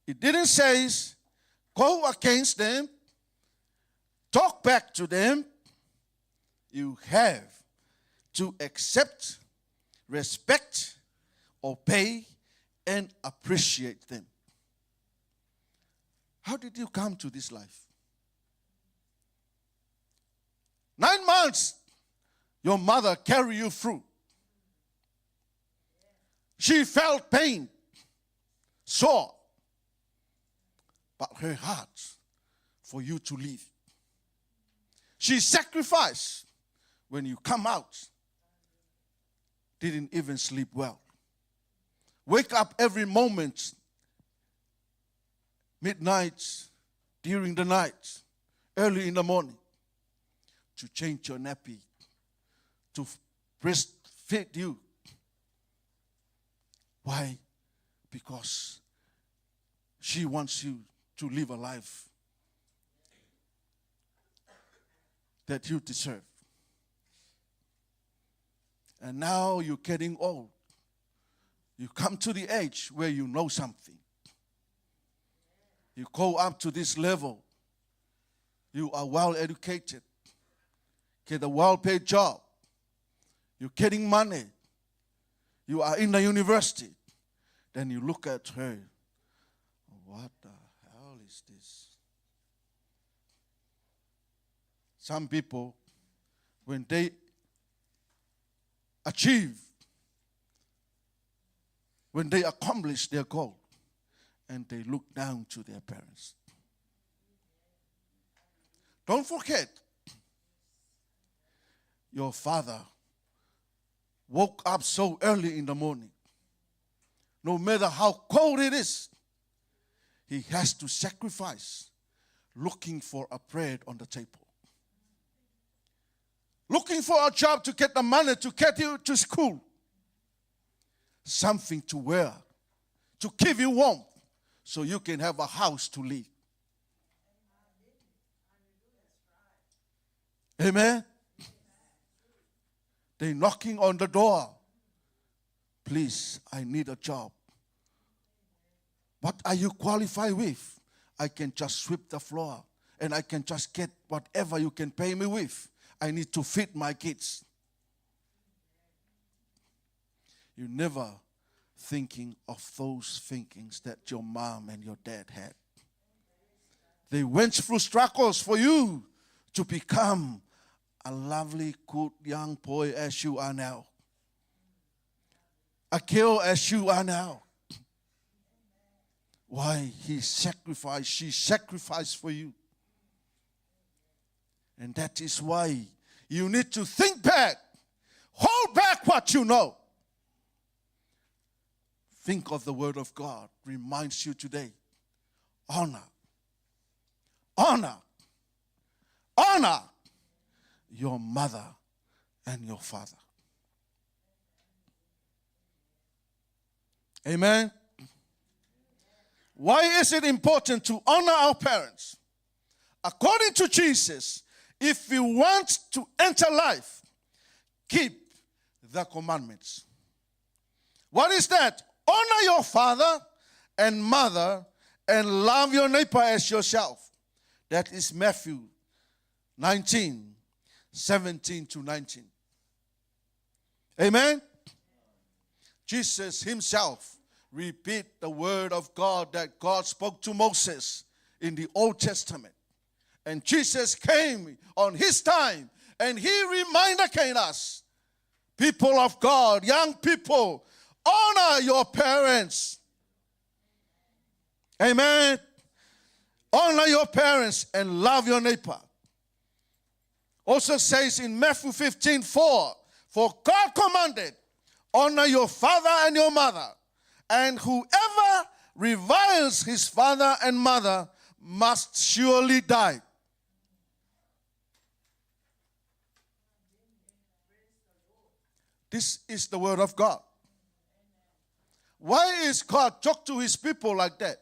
It didn't say go against them, talk back to them. You have to accept, respect, obey, and appreciate them. How did you come to this life? 9 months, your mother carried you through. She felt pain, sore, but her heart for you to live. She sacrificed when you come out. Didn't even sleep well. Wake up every moment, midnight, during the night, early in the morning, to change your nappy, to breastfeed you. Why? Because she wants you to live a life that you deserve. And now you're getting old. You come to the age where you know something. You go up to this level. You are well educated. Get a well-paid job. You're getting money. You are in the university. Then you look at her. What the hell is this? Some people, when they achieve, when they accomplish their goal, and they look down to their parents. Don't forget, your father woke up so early in the morning. No matter how cold it is, he has to sacrifice looking for a bread on the table. Looking for a job to get the money to get you to school. Something to wear, to keep you warm, so you can have a house to live. Amen? They're knocking on the door. Please, I need a job. What are you qualified with? I can just sweep the floor and I can just get whatever you can pay me with. I need to feed my kids. You never thinking of those thinkings that your mom and your dad had. They went through struggles for you to become a lovely, good young boy as you are now. A girl as you are now. Why? He sacrificed, she sacrificed for you. And that is why you need to think back. Hold back what you know. Think of the word of God. Reminds you today. Honor. Honor. Honor your mother and your father. Amen. Why is it important to honor our parents? According to Jesus, if we want to enter life, keep the commandments. What is that? Honor your father and mother and love your neighbor as yourself. That is Matthew 19, 17 to 19. Amen? Jesus himself repeat the word of God that God spoke to Moses in the Old Testament. And Jesus came on his time and he reminded us, people of God, young people, honor your parents. Amen. Honor your parents and love your neighbor. Also says in Matthew 15:4, for God commanded, honor your father and your mother, and whoever reviles his father and mother must surely die. This is the word of God. Why is God talk to his people like that?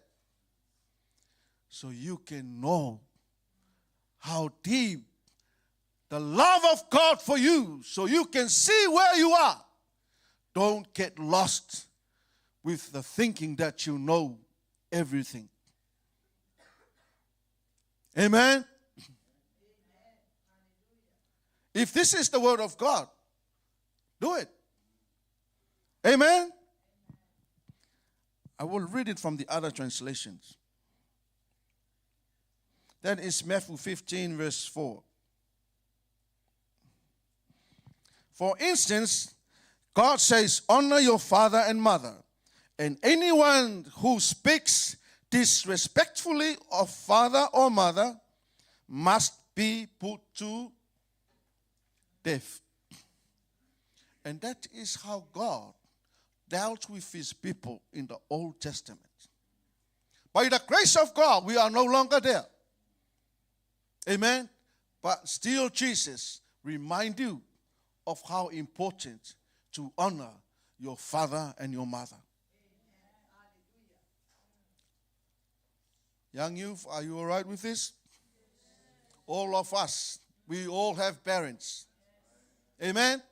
So you can know how deep the love of God for you, so you can see where you are. Don't get lost with the thinking that you know everything. Amen? If this is the word of God, do it. Amen? I will read it from the other translations. That is Matthew 15, verse 4. For instance, God says, honor your father and mother, and anyone who speaks disrespectfully of father or mother must be put to death. And that is how God dealt with his people in the Old Testament. By the grace of God, we are no longer there. Amen. But still Jesus remind you of how important to honor your father and your mother. Young youth, are you all right with this? All of us, we all have parents. Amen?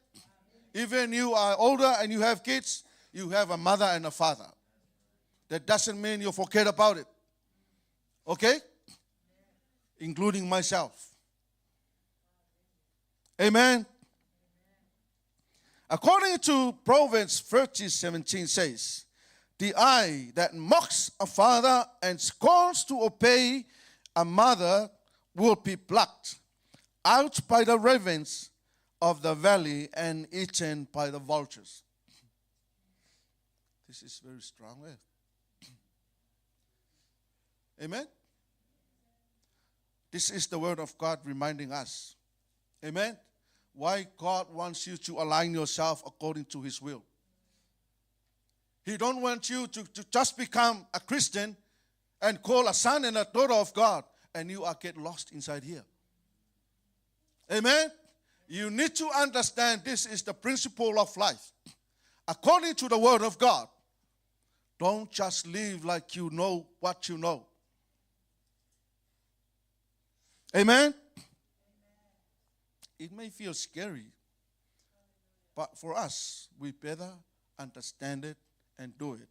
Even you are older and you have kids, you have a mother and a father. That doesn't mean you forget about it. Okay? Including myself. Amen? According to Proverbs 30:17 says, The eye that mocks a father and scorns to obey a mother will be plucked out by the ravens of the valley and eaten by the vultures. This is very strong word. Amen? This is the word of God reminding us. Amen? Why God wants you to align yourself according to His will. He don't want you to just become a Christian and call a son and a daughter of God and you are get lost inside here. Amen? You need to understand this is the principle of life. According to the word of God, don't just live like you know what you know. Amen? It may feel scary, but for us, we better understand it and do it.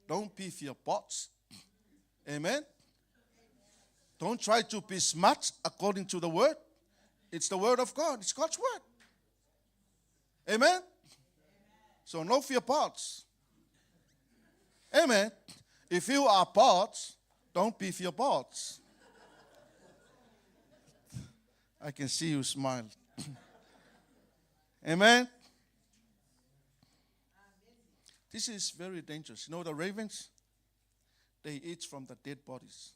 Don't be fear pots. Amen? Don't try to be smart according to the word. It's the word of God. It's God's word. Amen? So no fear pots. Amen? If you are pots, don't be fear pots. I can see you smile. Amen? This is very dangerous. You know the ravens? They eat from the dead bodies.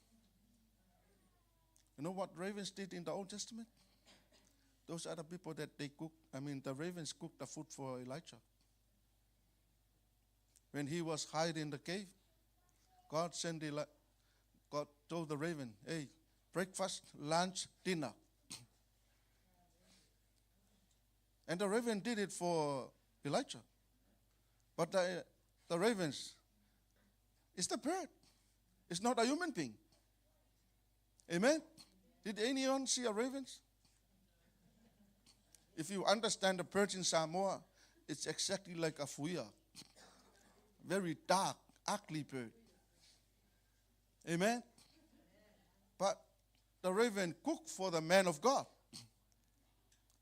You know what ravens did in the Old Testament? Those are the people that they cook. The ravens cooked the food for Elijah. When he was hiding in the cave, God told the raven, hey, breakfast, lunch, dinner. And the raven did it for Elijah. But the ravens, it's the bird. It's not a human being. Amen? Did anyone see a ravens? If you understand the birds in Samoa, it's exactly like a fuia. Very dark, ugly bird. Amen? But the raven cooked for the man of God.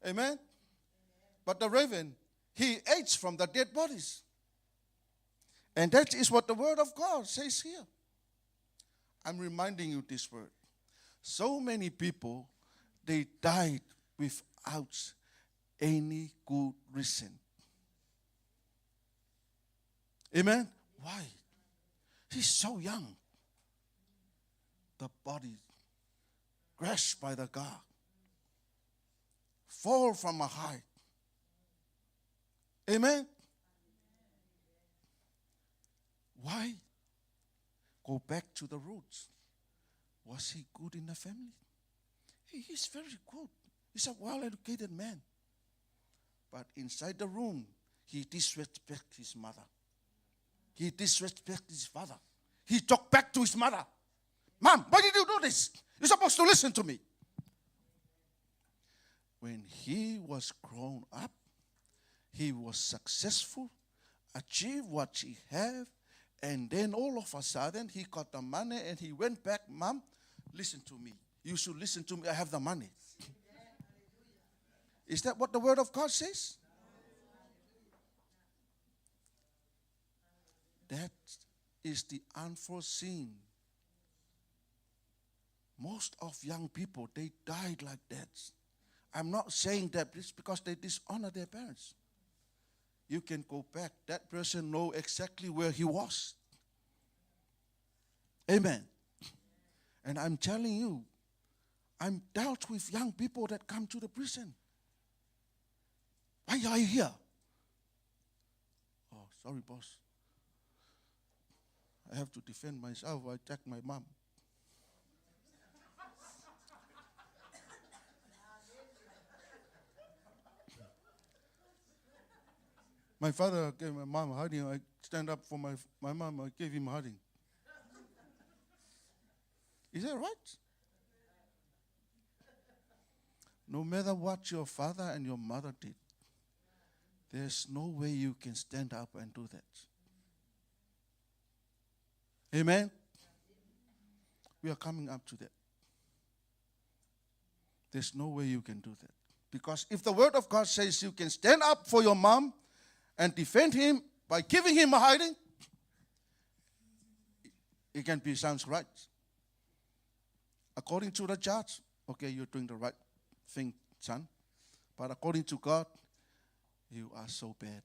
Amen? But the raven, he ate from the dead bodies. And that is what the word of God says here. I'm reminding you this word. So many people, they died without any good reason. Amen? Why? He's so young. The body crashed by the car. Fall from a height. Amen? Why? Go back to the roots. Was he good in the family? He's very good. He's a well-educated man. But inside the room, he disrespected his mother. He disrespected his father. He talked back to his mother. Mom, why did you do this? You're supposed to listen to me. When he was grown up, he was successful, achieved what he had, and then all of a sudden he got the money and he went back, Mom, listen to me. You should listen to me. I have the money. Is that what the word of God says? That is the unforeseen. Most of young people, they died like that. I'm not saying that it's because they dishonor their parents. You can go back. That person know exactly where he was. Amen. And I'm telling you, I'm dealt with young people that come to the prison. Why are you here? Oh, sorry, boss. I have to defend myself. I attacked my mom. My father gave my mom a hugging. I stand up for my mom. I gave him a hugging. Is that right? No matter what your father and your mother did, there's no way you can stand up and do that. Amen? We are coming up to that. There's no way you can do that. Because if the word of God says you can stand up for your mom and defend him by giving him a hiding, It can be sounds right. According to the judge, okay, you're doing the right thing, son. But according to God, you are so bad.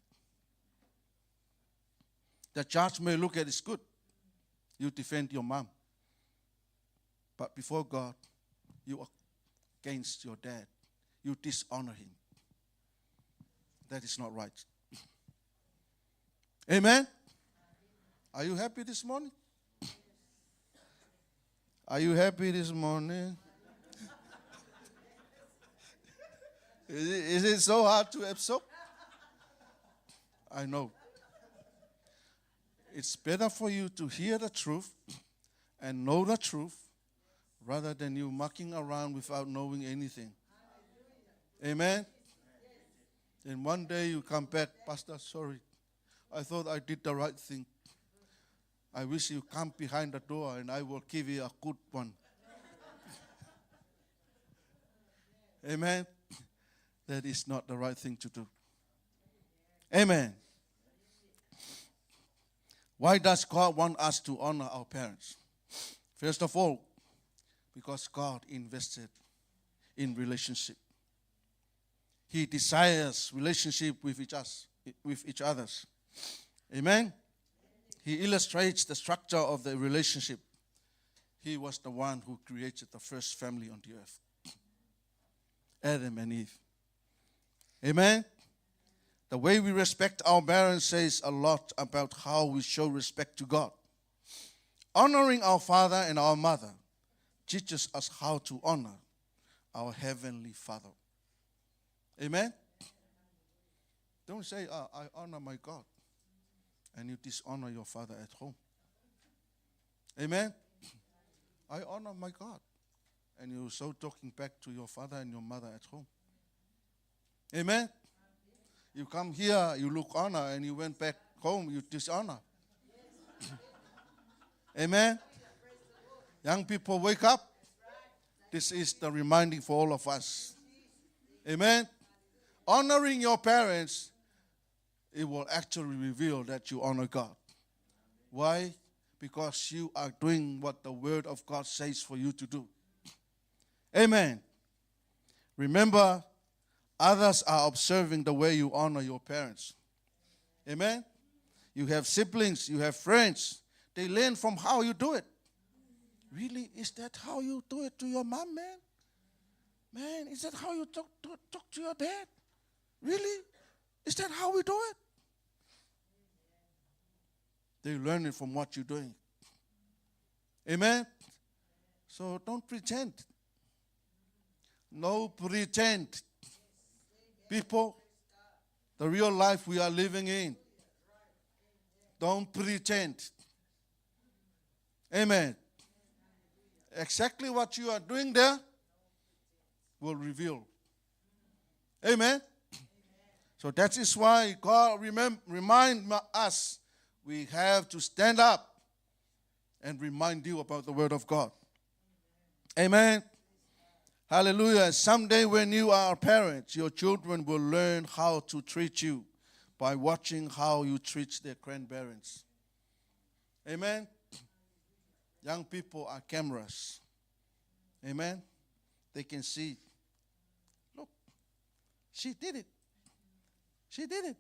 The judge may look at it as good. You defend your mom. But before God, you are against your dad. You dishonor him. That is not right. Amen? Are you happy this morning? Are you happy this morning? Is it so hard to absorb? I know. It's better for you to hear the truth and know the truth rather than you mucking around without knowing anything. Amen? Then one day you come back, Pastor, sorry. I thought I did the right thing. I wish you come behind the door and I will give you a good one. Amen? That is not the right thing to do. Amen. Why does God want us to honor our parents? First of all, because God invested in relationship. He desires relationship with each other. Amen? He illustrates the structure of the relationship. He was the one who created the first family on the earth. Adam and Eve. Amen? The way we respect our parents says a lot about how we show respect to God. Honoring our father and our mother teaches us how to honor our heavenly Father. Amen? Don't say, I honor my God, and you dishonor your father at home. Amen? I honor my God, and you're so talking back to your father and your mother at home. Amen? You come here, you look honor, and you went back home, you dishonor. Amen? Young people, wake up. This is the reminding for all of us. Amen? Honoring your parents, it will actually reveal that you honor God. Why? Because you are doing what the Word of God says for you to do. Amen. Remember, others are observing the way you honor your parents. Amen? You have siblings, you have friends. They learn from how you do it. Really? Is that how you do it to your mom, man? Man, is that how you talk to your dad? Really? Is that how we do it? They learn it from what you're doing. Amen? So don't pretend. No pretend. People, the real life we are living in. Don't pretend. Amen. Exactly what you are doing there will reveal. Amen. So that is why God remind us we have to stand up and remind you about the Word of God. Amen. Hallelujah. Someday when you are parents, your children will learn how to treat you by watching how you treat their grandparents. Amen. Young people are cameras. Amen. They can see. Look, she did it. She did it.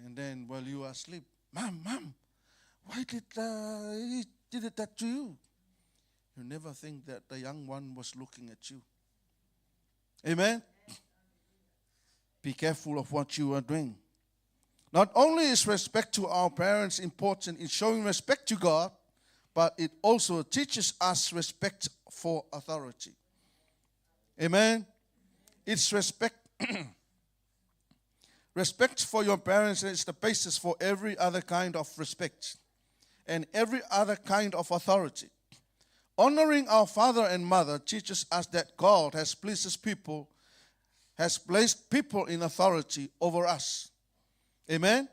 And then while you are asleep, Mom, why did he did that to you? You never think that the young one was looking at you. Amen? Be careful of what you are doing. Not only is respect to our parents important in showing respect to God, but it also teaches us respect for authority. Amen? It's respect. Respect for your parents is the basis for every other kind of respect and every other kind of authority. Honoring our father and mother teaches us that God has placed people in authority over us. Amen?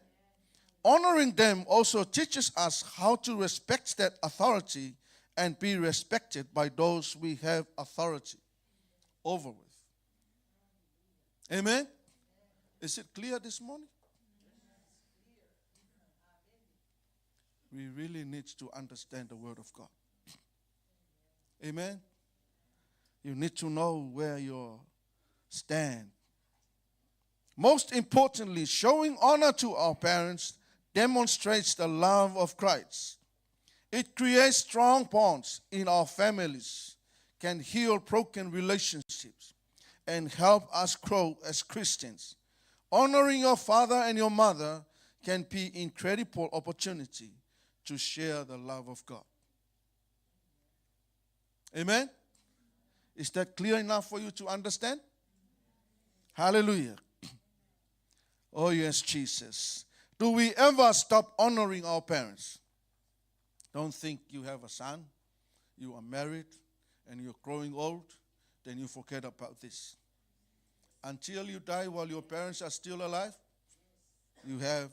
Honoring them also teaches us how to respect that authority and be respected by those we have authority over with. Amen? Is it clear this morning? we really need to understand the Word of God. Amen? You need to know where you stand. Most importantly, showing honor to our parents demonstrates the love of Christ. It creates strong bonds in our families, can heal broken relationships, and help us grow as Christians. Honoring your father and your mother can be an incredible opportunity to share the love of God. Amen? Is that clear enough for you to understand? Hallelujah. Oh yes, Jesus. Do we ever stop honoring our parents? Don't think you have a son, you are married, and you're growing old, then you forget about this. Until you die while your parents are still alive, you have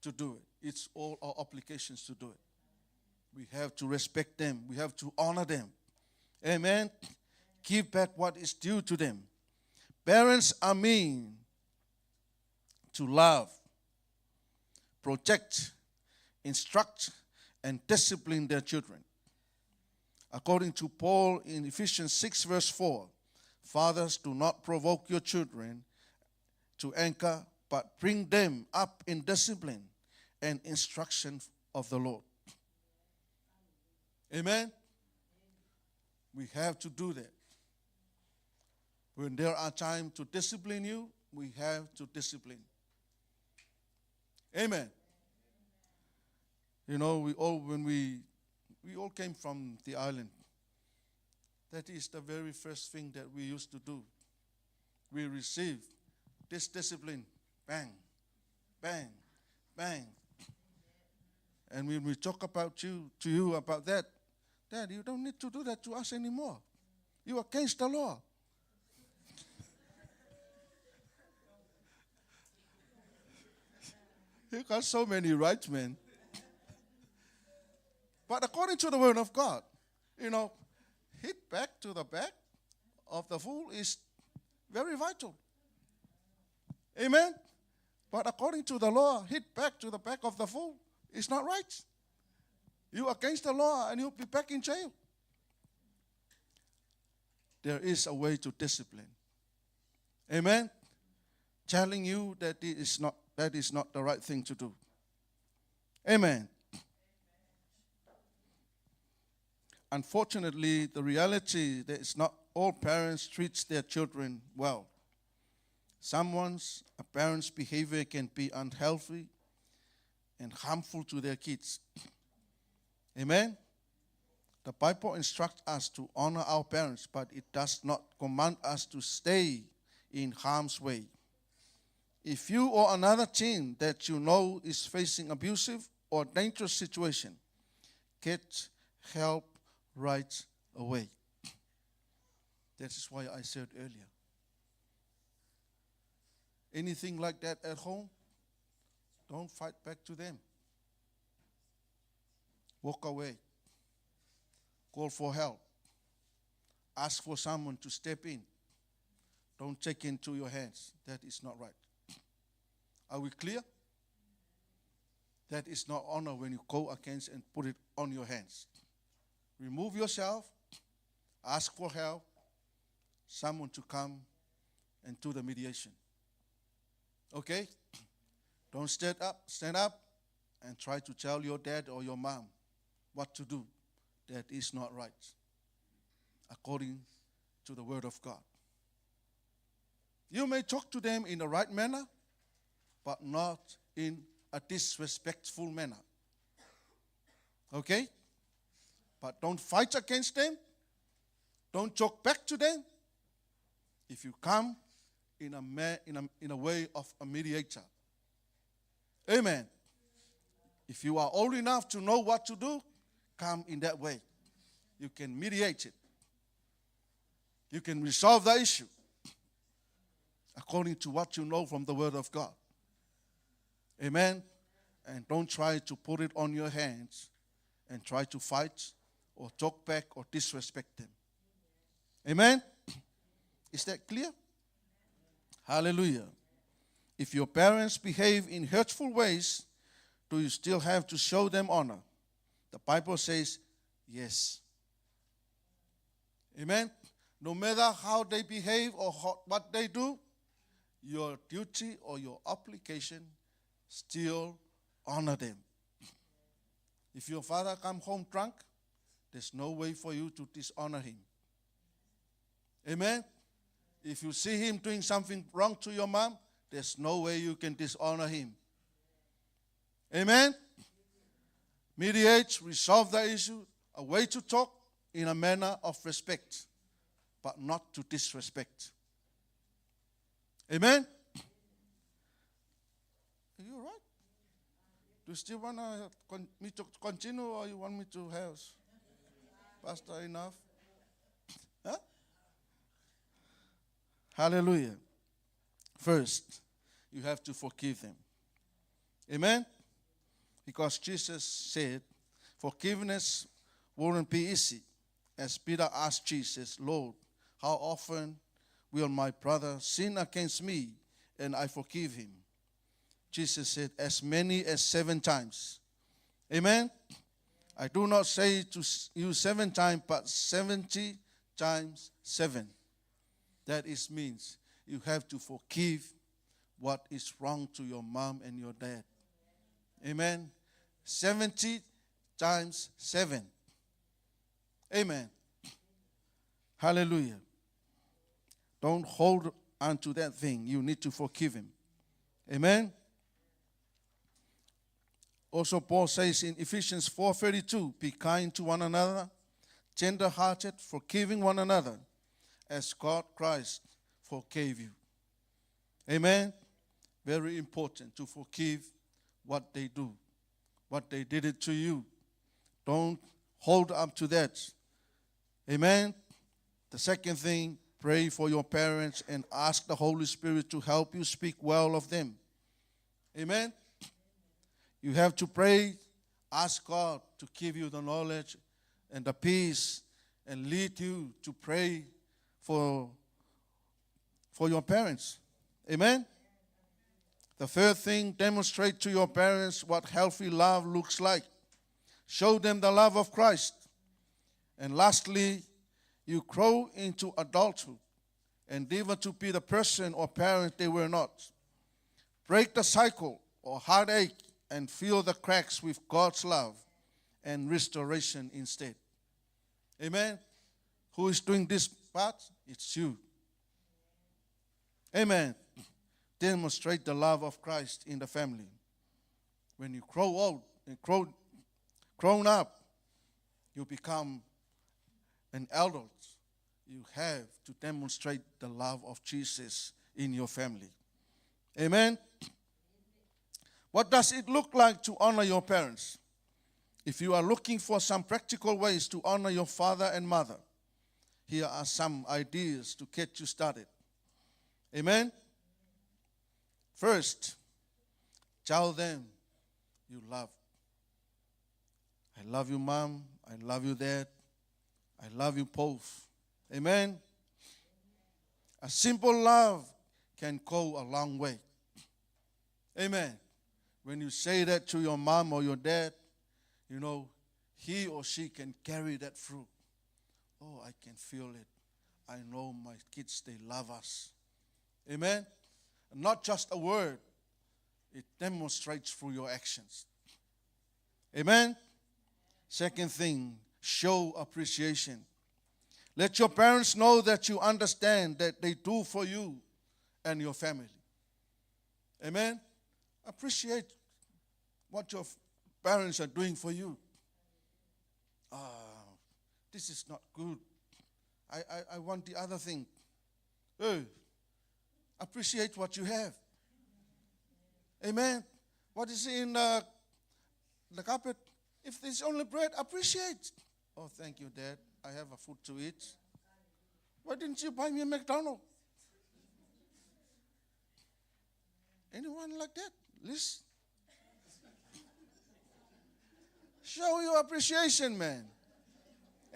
to do it. It's all our obligations to do it. We have to respect them. We have to honor them. Amen. Give back what is due to them. Parents are meant to love, protect, instruct, and discipline their children. According to Paul in Ephesians 6 verse 4, fathers, do not provoke your children to anger, but bring them up in discipline and instruction of the Lord. Amen? We have to do that. When there are times to discipline you, we have to discipline. Amen. You know, we all came from the island. That is the very first thing that we used to do. We receive this discipline. Bang, bang, bang. And when we talk to you about that, Dad, you don't need to do that to us anymore. You are against the law. You got so many rights, man. But according to the Word of God, hit back to the back of the fool is very vital. Amen? But according to the law, hit back to the back of the fool is not right. You are against the law and you'll be back in jail. There is a way to discipline. Amen? Telling you that that is not the right thing to do. Amen. Unfortunately, the reality that is not all parents treat their children well. A parent's behavior can be unhealthy and harmful to their kids. Amen? The Bible instructs us to honor our parents, but it does not command us to stay in harm's way. If you or another teen that you know is facing abusive or dangerous situation, get help right away. That is why I said earlier. Anything like that at home, don't fight back to them. Walk away. Call for help. Ask for someone to step in. Don't take it into your hands. That is not right. Are we clear? That is not honor when you go against and put it on your hands. Remove yourself. Ask for help. Someone to come and do the mediation. Okay? Don't stand up and try to tell your dad or your mom what to do. That is not right, according to the Word of God. You may talk to them in the right manner, but not in a disrespectful manner. Okay? But don't fight against them. Don't talk back to them. If you come in a way of a mediator. Amen. If you are old enough to know what to do, come in that way. You can mediate it. You can resolve the issue according to what you know from the Word of God. Amen. And don't try to put it on your hands and try to fight or talk back or disrespect them. Amen. Is that clear? Hallelujah. If your parents behave in hurtful ways, do you still have to show them honor? The Bible says yes. Amen. No matter how they behave or what they do, your duty or your obligation still honor them. If your father come home drunk, there's no way for you to dishonor him. Amen. If you see him doing something wrong to your mom, there's no way you can dishonor him. Amen. Mediate, resolve the issue, a way to talk in a manner of respect, but not to disrespect. Amen. Are you all right? Do you still want me to continue, or you want me to have Pastor enough? Huh? Hallelujah. First, you have to forgive them. Amen? Because Jesus said forgiveness wouldn't be easy. As Peter asked Jesus, Lord, how often will my brother sin against me and I forgive him? Jesus said, as many as 7 times. Amen? I do not say to you 7 times, but 70 times 7. That means you have to forgive what is wrong to your mom and your dad. Amen? 70 times 7. Amen. Hallelujah. Don't hold on to that thing. You need to forgive him. Amen? Also, Paul says in Ephesians 4:32, be kind to one another, tender-hearted, forgiving one another, as God Christ forgave you. Amen? Very important to forgive what they do, what they did it to you. Don't hold up to that. Amen? The second thing, pray for your parents and ask the Holy Spirit to help you speak well of them. Amen? You have to pray, ask God to give you the knowledge and the peace and lead you to pray for your parents. Amen? The third thing, demonstrate to your parents what healthy love looks like. Show them the love of Christ. And lastly, you grow into adulthood, endeavor to be the person or parent they were not. Break the cycle or heartache and fill the cracks with God's love and restoration instead. Amen? Who is doing this part? It's you. Amen. Demonstrate the love of Christ in the family. When you grow old and grown up, you become an adult. You have to demonstrate the love of Jesus in your family. Amen. What does it look like to honor your parents? If you are looking for some practical ways to honor your father and mother, here are some ideas to get you started. Amen. First, tell them you love. I love you, Mom. I love you, Dad. I love you both. Amen. A simple love can go a long way. Amen. When you say that to your mom or your dad, you know, he or she can carry that through. Oh, I can feel it. I know my kids, they love us. Amen. Not just a word. It demonstrates through your actions. Amen. Second thing, show appreciation. Let your parents know that you understand that they do for you and your family. Amen. Appreciate what your parents are doing for you. This is not good. I want the other thing. Appreciate what you have. Amen. What is in the carpet? If there's only bread, appreciate. Oh, thank you, Dad. I have a food to eat. Why didn't you buy me a McDonald's? Anyone like that? Listen. Show your appreciation, man.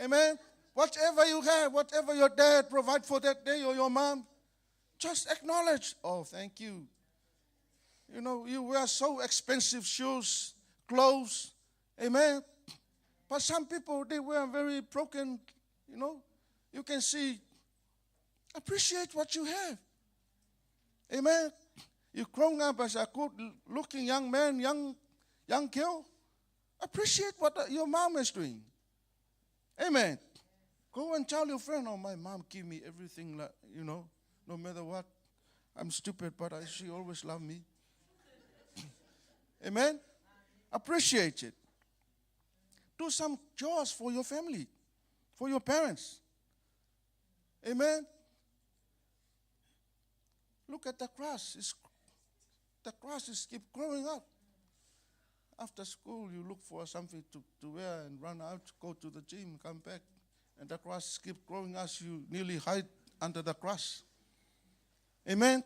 Amen. Whatever you have, whatever your dad provide for that day or your mom, just acknowledge. Oh, thank you. You know, you wear so expensive shoes, clothes. Amen. But some people, they were very broken, you know. You can see, appreciate what you have. Amen. You've grown up as a good-looking young man, young girl. Appreciate what your mom is doing. Amen. Go and tell your friend, oh, my mom give me everything, you know, no matter what. I'm stupid, but she always loved me. Amen. Appreciate it. Do some chores for your family, for your parents. Amen. Look at the grass. The grass is keep growing up. After school, you look for something to wear and run out, go to the gym, come back, and the grass keep growing as you nearly hide under the grass. Amen.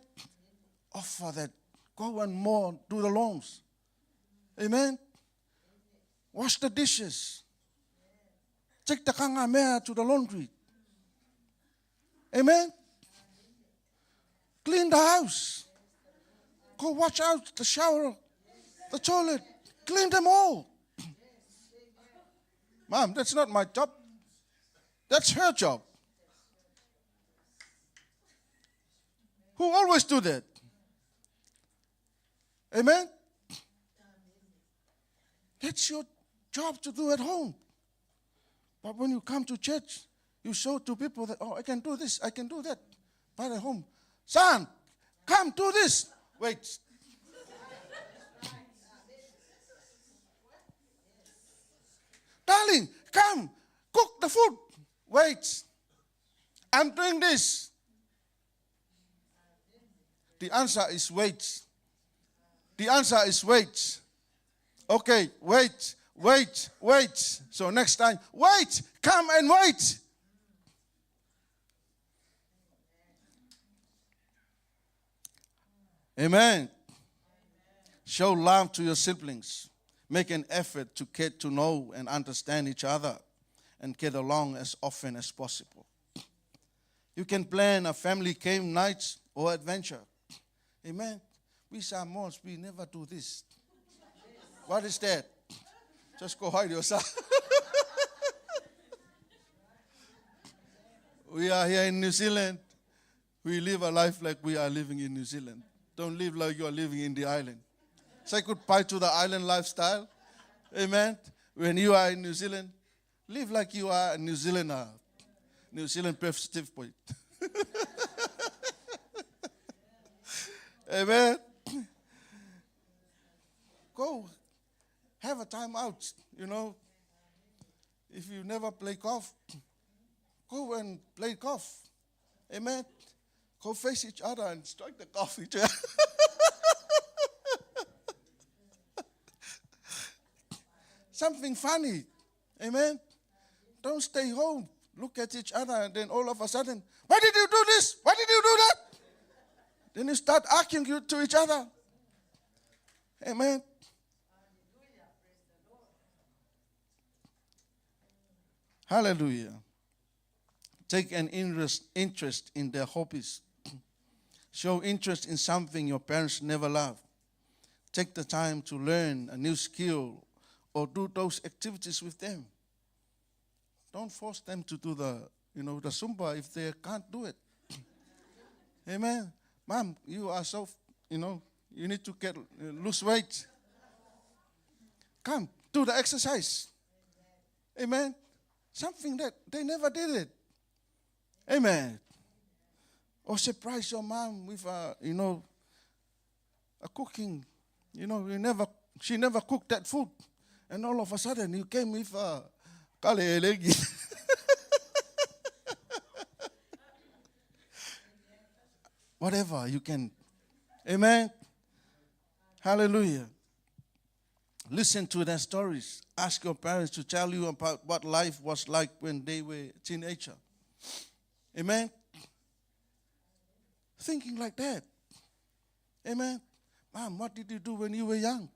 Offer that. Go and more, do the lawns. Amen. Wash the dishes. Take the kanga mea to the laundry. Amen. Clean the house. Go watch out the shower, the toilet. Clean them all. Mom, that's not my job. That's her job. Who always do that? Amen? That's your job to do at home. But when you come to church, you show to people that, oh, I can do this, I can do that. But at home, son, come do this. Wait. Darling, come, cook the food. Wait. I'm doing this. The answer is wait. The answer is wait. Okay, wait. So next time, wait, come and wait. Amen. Show love to your siblings. Make an effort to get to know and understand each other and get along as often as possible. You can plan a family game night or adventure. Amen. We Samoans, we never do this. What is that? Just go hide yourself. We are here in New Zealand. We live a life like we are living in New Zealand. Don't live like you are living in the island. Say goodbye to the island lifestyle. Amen. When you are in New Zealand, live like you are a New Zealander. New Zealand perspective point. Amen. Go have a time out, you know. If you never play golf, go and play golf. Amen. Go face each other and strike the golf each other. Something funny. Amen. Don't stay home. Look at each other and then all of a sudden, why did you do this? Why did you do that? Then you start arguing to each other. Amen. Hallelujah. Take an interest in their hobbies. Show interest in something your parents never loved. Take the time to learn a new skill or do those activities with them. Don't force them to do the Zumba if they can't do it. Amen. Mom, you are so, you need to lose weight. Come, do the exercise. Amen. Something that they never did it. Amen. Or surprise your mom with a cooking. She never cooked that food. And all of a sudden you came with a kale. Whatever you can. Amen. Hallelujah. Listen to their stories. Ask your parents to tell you about what life was like when they were a teenager. Amen. Thinking like that. Amen. Mom, what did you do when you were young?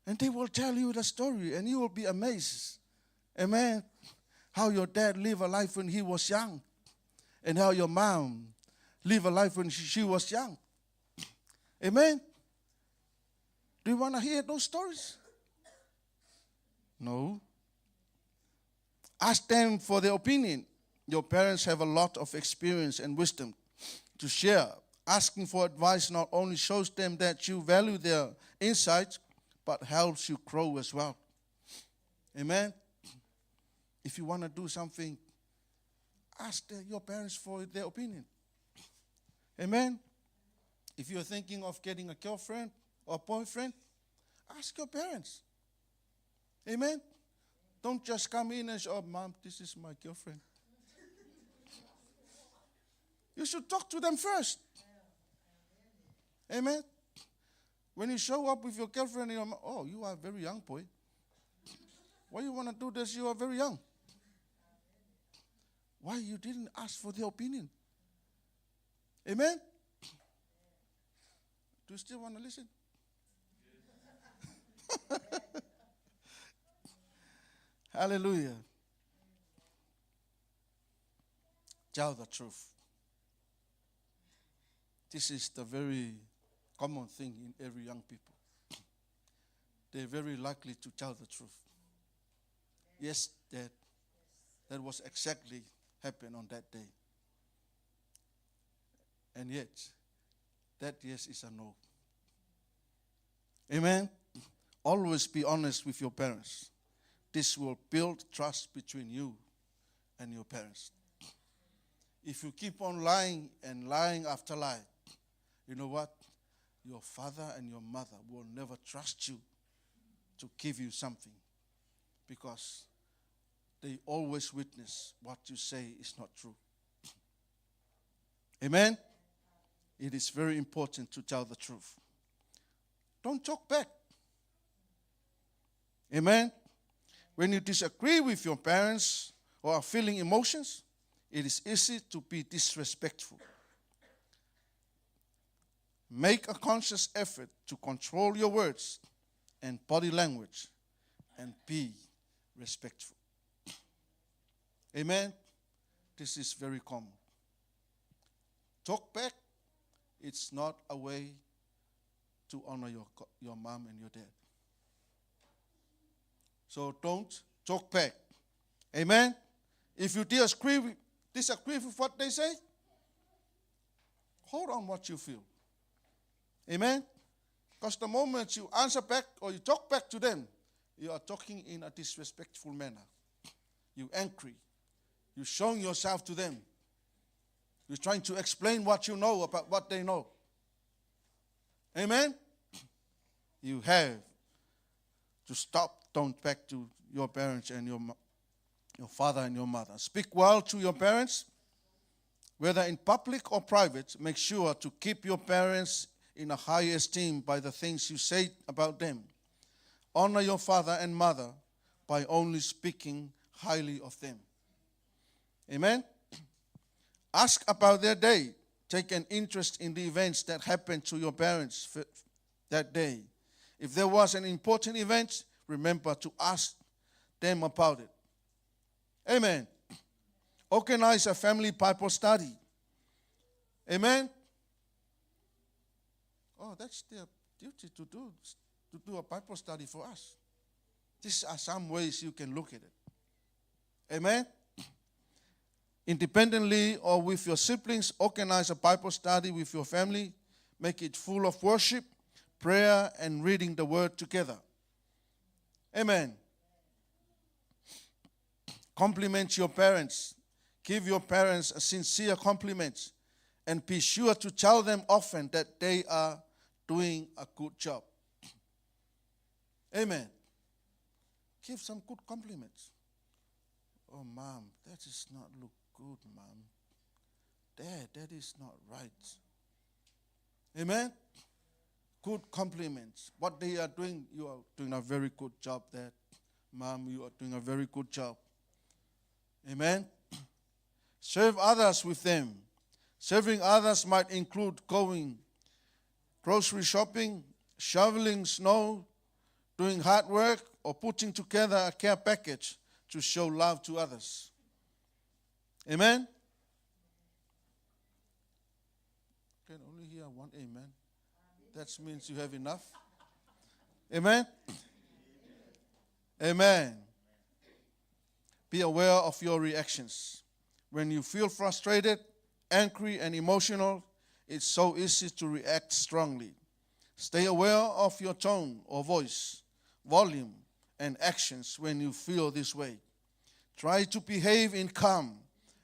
And they will tell you the story and you will be amazed. Amen. How your dad lived a life when he was young. And how your mom lived a life when she was young. Amen. Do you want to hear those stories? No. Ask them for their opinion. Your parents have a lot of experience and wisdom to share. Asking for advice not only shows them that you value their insights, but helps you grow as well. Amen? If you want to do something, ask your parents for their opinion. Amen? If you're thinking of getting a girlfriend or boyfriend, ask your parents. Amen? Don't just come in and say, oh, Mom, this is my girlfriend. You should talk to them first. Amen? When you show up with your girlfriend, you're, oh, you are a very young boy. Why you want to do this? You are very young. Why you didn't ask for their opinion? Amen? Do you still want to listen? Hallelujah. Tell the truth. This is the very common thing in every young people. They're very likely to tell the truth. Yes, Dad. That was exactly happened on that day. And yet, that yes is a no. Amen? Always be honest with your parents. This will build trust between you and your parents. If you keep on lying and lying after lie, you know what? Your father and your mother will never trust you to give you something, because they always witness what you say is not true. Amen? It is very important to tell the truth. Don't talk back. Amen? When you disagree with your parents or are feeling emotions, it is easy to be disrespectful. Make a conscious effort to control your words and body language and be respectful. Amen? This is very common. Talk back, it's not a way to honor your mom and your dad. So don't talk back. Amen? If you disagree with what they say, hold on what you feel. Amen? Because the moment you answer back or you talk back to them, you are talking in a disrespectful manner. You're angry. You're showing yourself to them. You're trying to explain what you know about what they know. Amen? You have to stop. Don't back to your parents and your father and your mother. Speak well to your parents, whether in public or private. Make sure to keep your parents in a high esteem by the things you say about them. Honor your father and mother by only speaking highly of them. Amen? Ask about their day. Take an interest in the events that happened to your parents that day. If there was an important event, remember to ask them about it. Amen. Organize a family Bible study. Amen. Oh, that's their duty to do a Bible study for us. These are some ways you can look at it. Amen. Independently or with your siblings, organize a Bible study with your family. Make it full of worship, prayer, and reading the Word together. Amen. Compliment your parents. Give your parents a sincere compliment. And be sure to tell them often that they are doing a good job. Amen. Give some good compliments. Oh, Mom, that does not look good, Mom. Dad, that is not right. Amen. Good compliments. What they are doing, you are doing a very good job, Dad. Mom, you are doing a very good job. Amen. Serve others with them. Serving others might include going grocery shopping, shoveling snow, doing hard work, or putting together a care package to show love to others. Amen. I can only hear one amen. That means you have enough. Amen. Amen. Be aware of your reactions. When you feel frustrated, angry, and emotional, it's so easy to react strongly. Stay aware of your tone or voice, volume, and actions when you feel this way. Try to behave in calm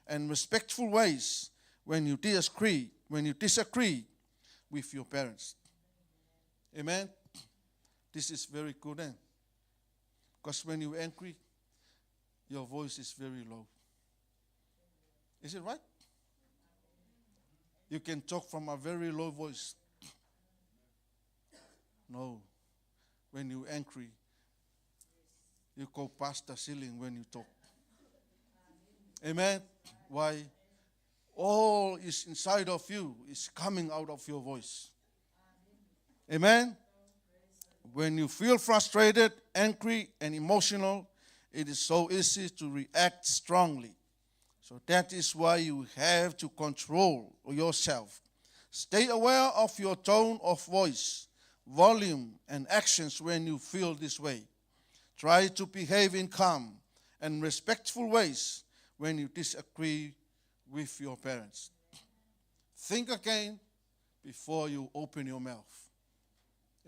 and respectful ways when you disagree with your parents. Amen. This is very good, because when you're angry, your voice is very low. Is it right? You can talk from a very low voice. No. When you're angry, you go past the ceiling when you talk. Amen. Why? All is inside of you is coming out of your voice. Amen. When you feel frustrated, angry, and emotional, it is so easy to react strongly. So that is why you have to control yourself. Stay aware of your tone of voice, volume, and actions when you feel this way. Try to behave in calm and respectful ways when you disagree with your parents. Think again before you open your mouth.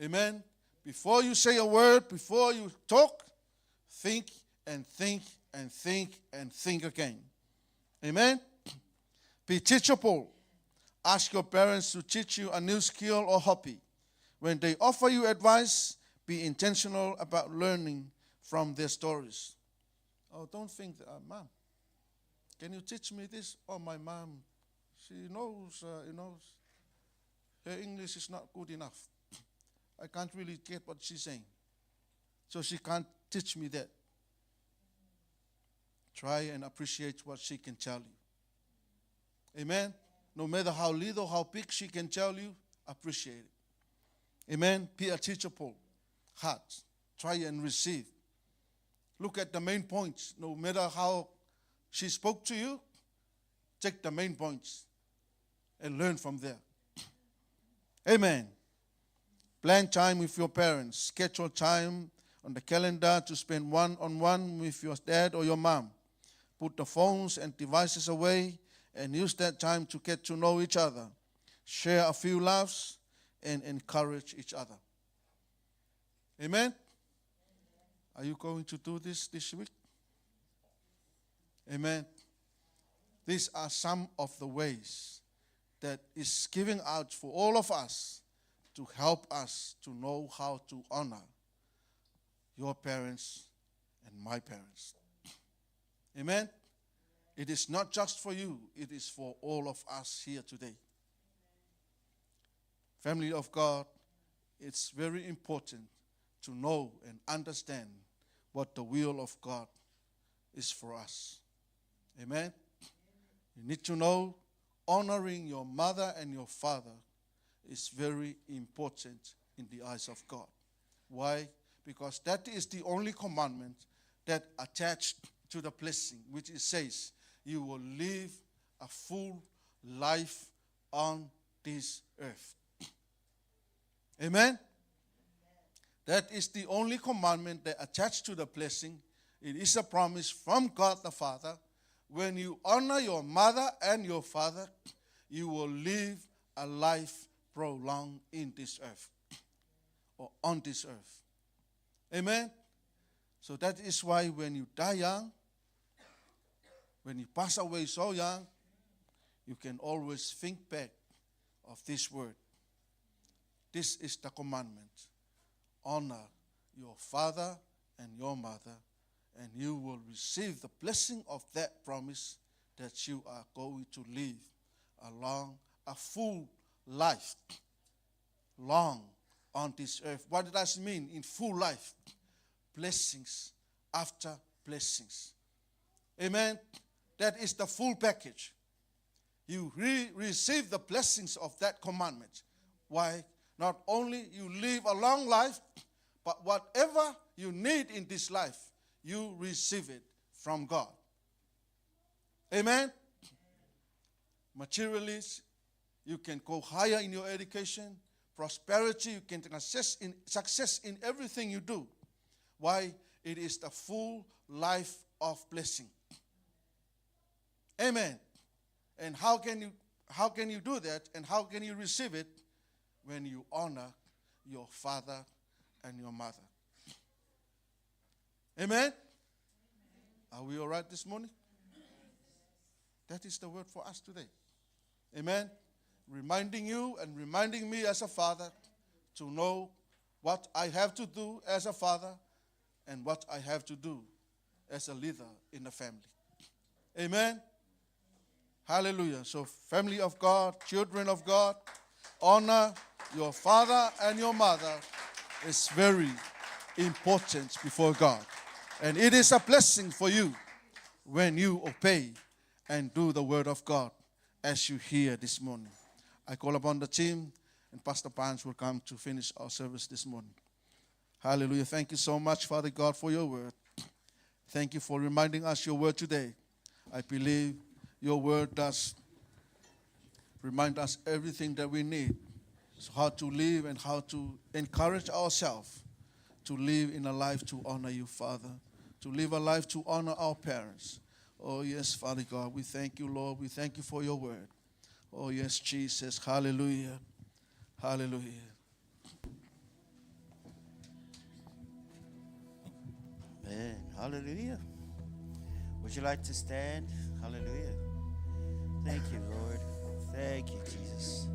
Amen. Before you say a word, before you talk, think and think and think and think again. Amen. Be teachable. Ask your parents to teach you a new skill or hobby. When they offer you advice, be intentional about learning from their stories. Oh, don't think, Mom, can you teach me this? Oh, my mom, she knows, her English is not good enough. I can't really get what she's saying. So she can't teach me that. Try and appreciate what she can tell you. Amen. No matter how little, how big she can tell you, appreciate it. Amen. Be a teachable heart. Try and receive. Look at the main points. No matter how she spoke to you, take the main points and learn from there. Amen. Plan time with your parents. Schedule time on the calendar to spend one-on-one with your dad or your mom. Put the phones and devices away and use that time to get to know each other. Share a few laughs and encourage each other. Amen? Are you going to do this week? Amen. These are some of the ways that is given out for all of us to help us to know how to honor your parents and my parents. Amen? It is not just for you, it is for all of us here today. Family of God, it's very important to know and understand what the will of God is for us. Amen? You need to know honoring your mother and your father is very important in the eyes of God. Why? Because that is the only commandment that attached to the blessing, which it says, you will live a full life on this earth. Amen? That is the only commandment that attached to the blessing. It is a promise from God the Father. When you honor your mother and your father, you will live a life prolonged in this earth or on this earth. Amen? So that is why when you die young, when you pass away so young, you can always think back of this word. This is the commandment. Honor your father and your mother, and you will receive the blessing of that promise that you are going to live a full life, long on this earth. What does it mean in full life? Blessings after blessings. Amen? That is the full package. You receive the blessings of that commandment. Why? Not only you live a long life, but whatever you need in this life, you receive it from God. Amen? Materially, you can go higher in your education. Prosperity, you can success in everything you do. Why? It is the full life of blessing. Amen. And how can you do that, and how can you receive it? When you honor your father and your mother. Amen? Are we all right this morning? That is the word for us today. Amen? Reminding you and reminding me as a father to know what I have to do as a father and what I have to do as a leader in the family. Amen? Hallelujah. So family of God, children of God, honor your father and your mother is very important before God. And it is a blessing for you when you obey and do the word of God as you hear this morning. I call upon the team, and Pastor Barnes will come to finish our service this morning. Hallelujah. Thank you so much, Father God, for your word. Thank you for reminding us your word today. I believe your word does remind us everything that we need. So how to live and how to encourage ourselves to live in a life to honor you, Father. To live a life to honor our parents. Oh, yes, Father God, we thank you, Lord. We thank you for your word. Oh, yes, Jesus. Hallelujah. Hallelujah. Amen. Hallelujah. Would you like to stand? Hallelujah. Thank you, Lord. Thank you, Jesus.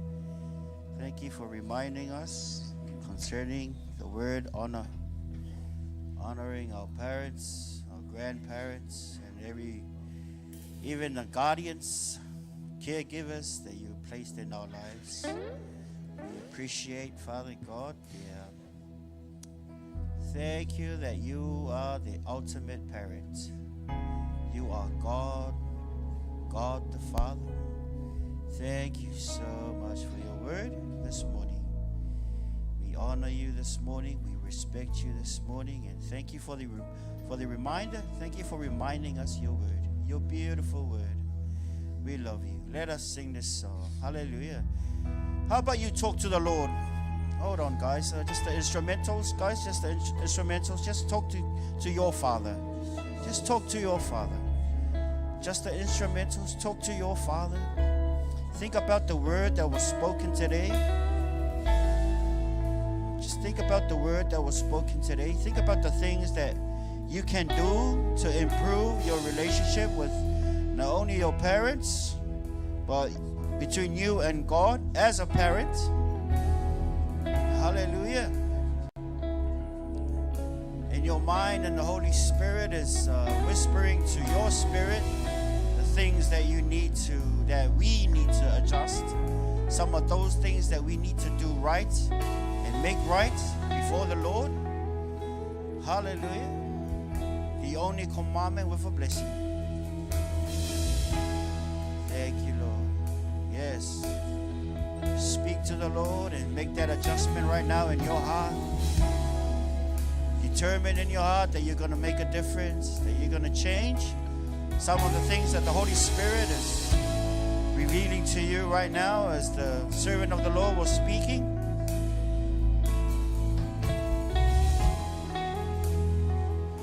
Thank you for reminding us concerning the word honor. Honoring our parents, our grandparents, and even the guardians, caregivers that you placed in our lives. We appreciate, Father God, thank you that you are the ultimate parent. You are God, God the Father. Thank you so much for your word this morning. We honor you this morning. We respect you this morning. And thank you for the reminder. Thank you for reminding us your word, your beautiful word. We love you. Let us sing this song. Hallelujah. How about you talk to the Lord? Hold on, guys. Just the instrumentals, guys. Just the instrumentals. Just talk to your Father. Just talk to your Father. Just the instrumentals. Talk to your Father. Think about the word that was spoken today. Just think about the word that was spoken today. Think about the things that you can do to improve your relationship with not only your parents, but between you and God as a parent. Hallelujah. In your mind, and the Holy Spirit is whispering to your spirit the things that we need to adjust. Some of those things that we need to do right and make right before the Lord. Hallelujah. The only commandment with a blessing. Thank you, Lord. Yes. Speak to the Lord and make that adjustment right now in your heart. Determine in your heart that you're going to make a difference, that you're going to change some of the things that the Holy Spirit is revealing to you right now as the servant of the Lord was speaking.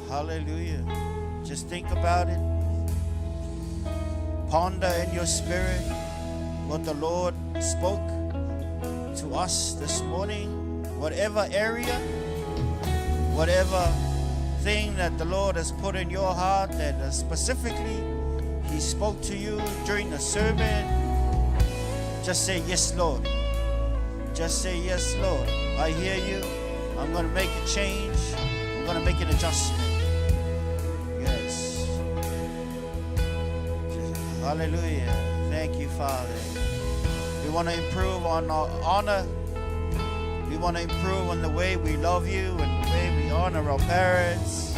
Hallelujah. Just think about it. Ponder in your spirit what the Lord spoke to us this morning. Whatever area, whatever thing that the Lord has put in your heart that specifically He spoke to you during the sermon, just say, yes, Lord. Just say, yes, Lord. I hear you. I'm going to make a change. I'm going to make an adjustment. Yes. Hallelujah. Thank you, Father. We want to improve on our honor. We want to improve on the way we love you and the way we honor our parents,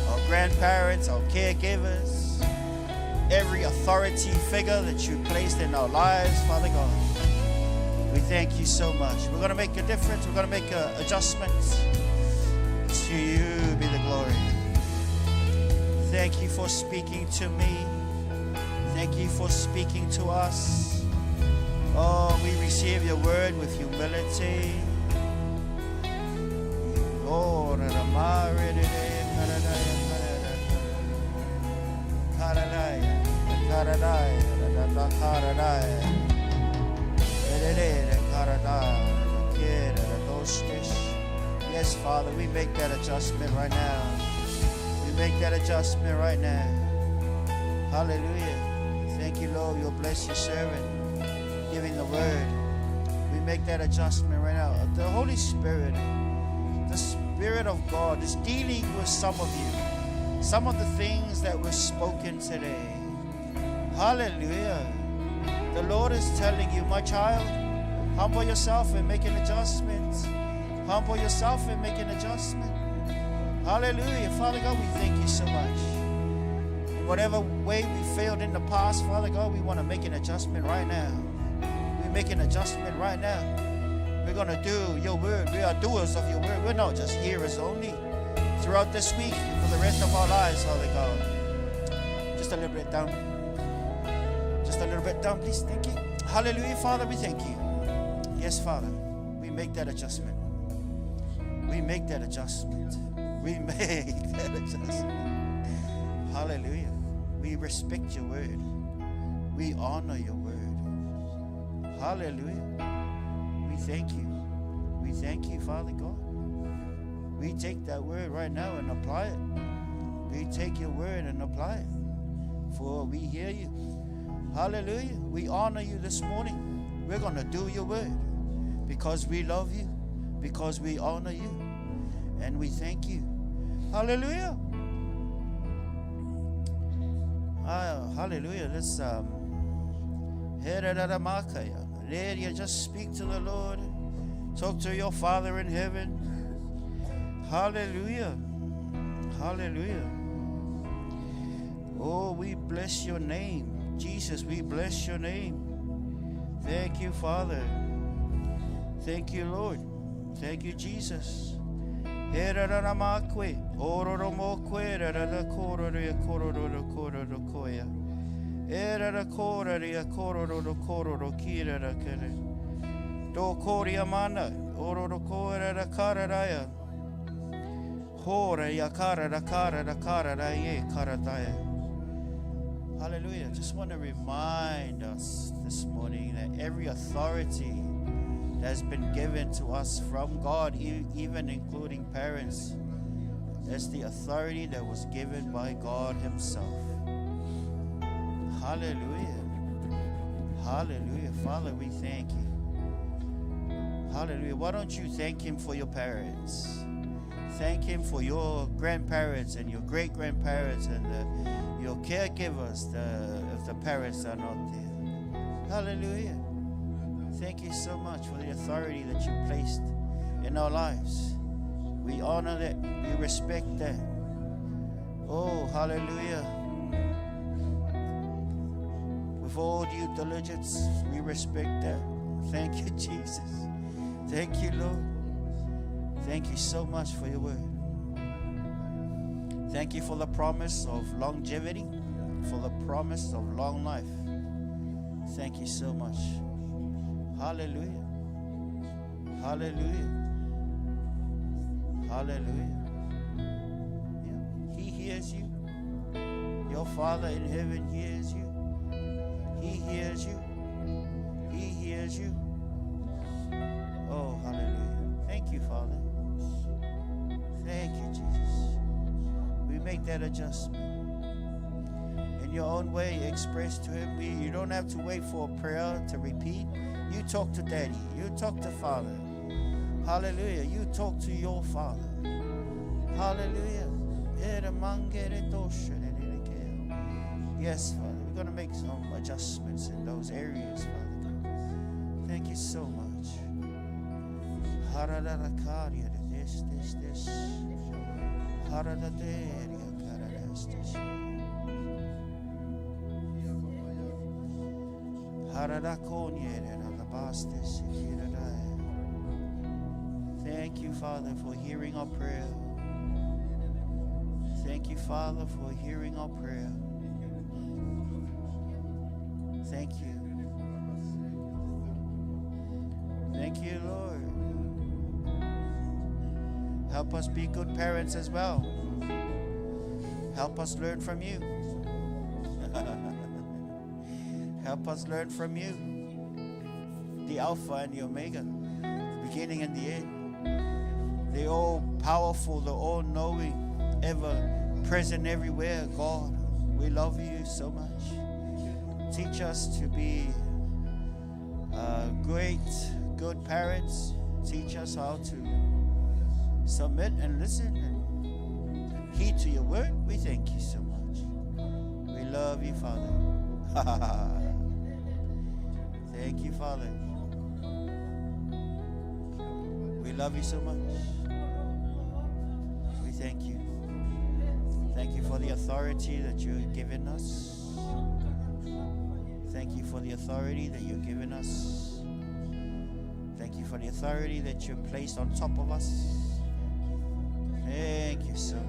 our grandparents, our caregivers, every authority figure that you placed in our lives, Father God. We thank you so much. We're going to make a difference. We're going to make adjustments. To you be the glory. Thank you for speaking to me. Thank you for speaking to us. Oh, we receive your word with humility. Oh, Yes, Father, we make that adjustment right now. We make that adjustment right now. Hallelujah. Thank you, Lord. You'll bless your servant, giving the word. We make that adjustment right now. The Holy Spirit, the Spirit of God is dealing with some of you. Some of the things that were spoken today. Hallelujah. The Lord is telling you, my child, humble yourself and make an adjustment. Humble yourself and make an adjustment. Hallelujah. Father God, we thank you so much. In whatever way we failed in the past, Father God, we want to make an adjustment right now. We make an adjustment right now. We're going to do your word. We are doers of your word. We're not just hearers only. Throughout this week and for the rest of our lives, Father God. Just a little bit down. Just a little bit down, please. Thank you. Hallelujah, Father, we thank you. Yes, Father, we make that adjustment. We make that adjustment. We make that adjustment. Hallelujah. We respect your word. We honor your word. Hallelujah. We thank you. We thank you, Father God. We take that word right now and apply it. We take your word and apply it. For we hear you. Hallelujah. We honor you this morning. We're going to do your word because we love you, because we honor you, and we thank you. Hallelujah. Hallelujah. Let's just speak to the Lord. Talk to your Father in heaven. Hallelujah. Hallelujah. Oh, we bless your name. Jesus, we bless your name. Thank you, Father. Thank you, Lord. Thank you, Jesus. Hallelujah. Just want to remind us this morning that every authority that has been given to us from God, even including parents, that's the authority that was given by God himself. Hallelujah. Hallelujah. Father, we thank you. Hallelujah. Why don't you thank him for your parents? Thank him for your grandparents and your great-grandparents and your caregivers if the parents are not there. Hallelujah. Thank you so much for the authority that you placed in our lives. We honor that. We respect that. Oh, hallelujah. With all due diligence, we respect that. Thank you, Jesus. Thank you, Lord. Thank you so much for your word. Thank you for the promise of longevity, for the promise of long life. Thank you so much. Hallelujah. Hallelujah. Hallelujah. Yeah. He hears you. Your Father in heaven hears you. He hears you. He hears you. Oh, hallelujah. Thank you, Father. Thank you, Jesus. We make that adjustment. In your own way, express to him. You don't have to wait for a prayer to repeat. You talk to Daddy. You talk to Father. Hallelujah. You talk to your Father. Hallelujah. Yes, Father. We're going to make some adjustments in those areas, Father God. Thank you so much. Thank you, Father, for hearing our prayer. Thank you, Father, for hearing our prayer. Thank you. Thank you, Lord. Help us be good parents as well. Help us learn from you. Help us learn from you. The Alpha and the Omega, the beginning and the end. The all-powerful, the all-knowing, ever-present everywhere, God. We love you so much. Teach us to be great, good parents. Teach us how to submit and listen and heed to your word. We thank you so much. We love you, Father. Thank you, Father. We love you so much. We thank you. Thank you for the authority that you've given us. Thank you for the authority that you've given us. Thank you for the authority that you've placed on top of us. Thank you so much.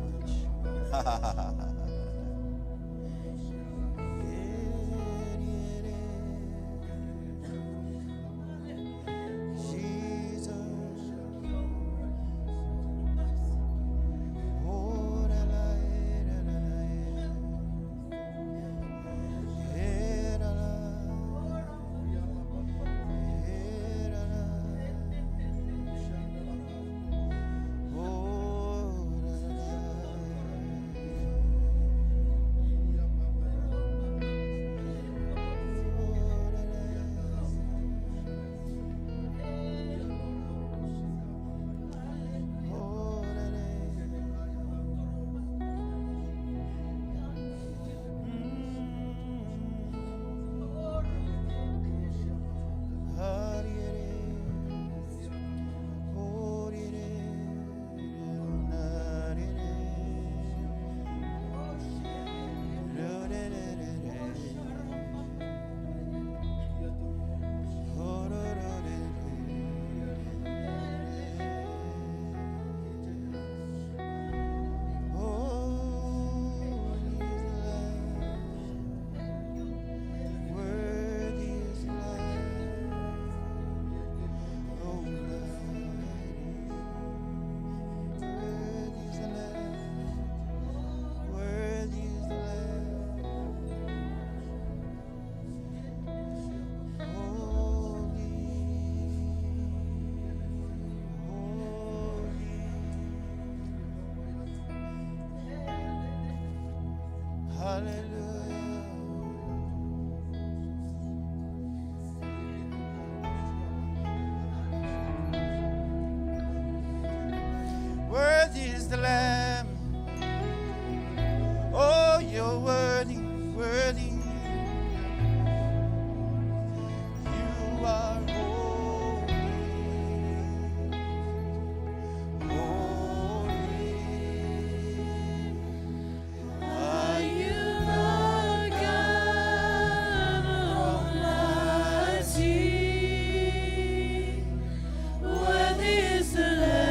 Worthy is the Lamb. Oh, you're worthy, worthy. You are holy, holy. Are you Lord God Almighty? Worthy is the Lamb.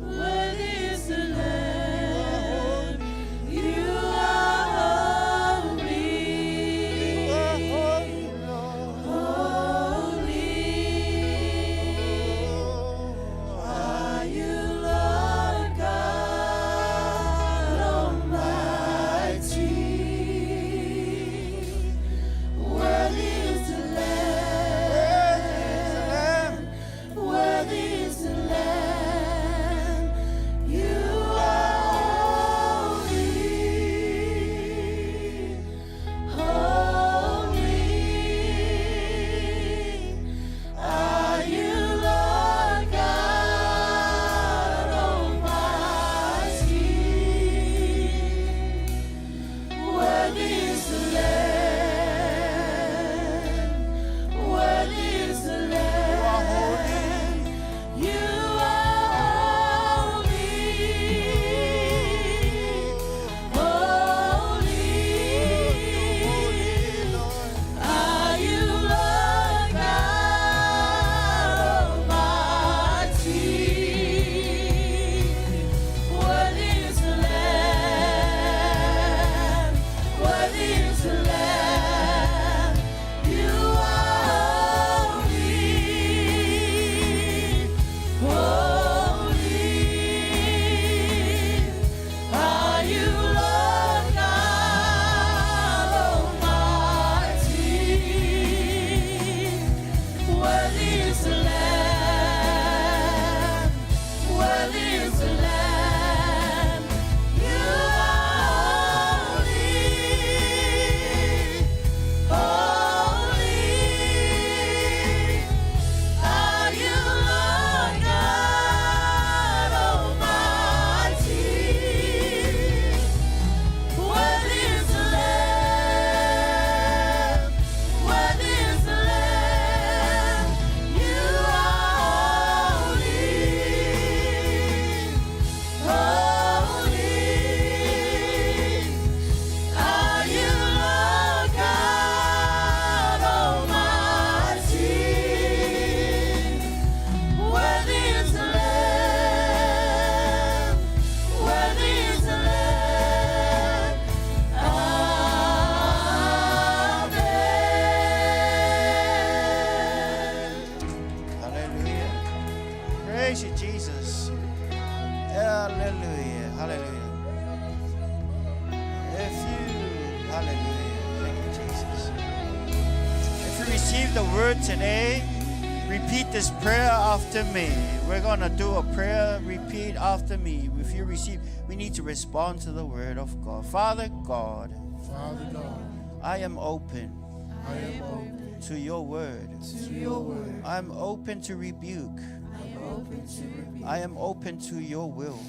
Worthy is the Lamb. You are Hallelujah. Thank you, Jesus. If you receive the word today, repeat this prayer after me. We're going to do a prayer. Repeat after me. If you receive, we need to respond to the word of God. Father God, Father God, I am open I am open to your word. to your word. I'm open to rebuke. I am open to your will.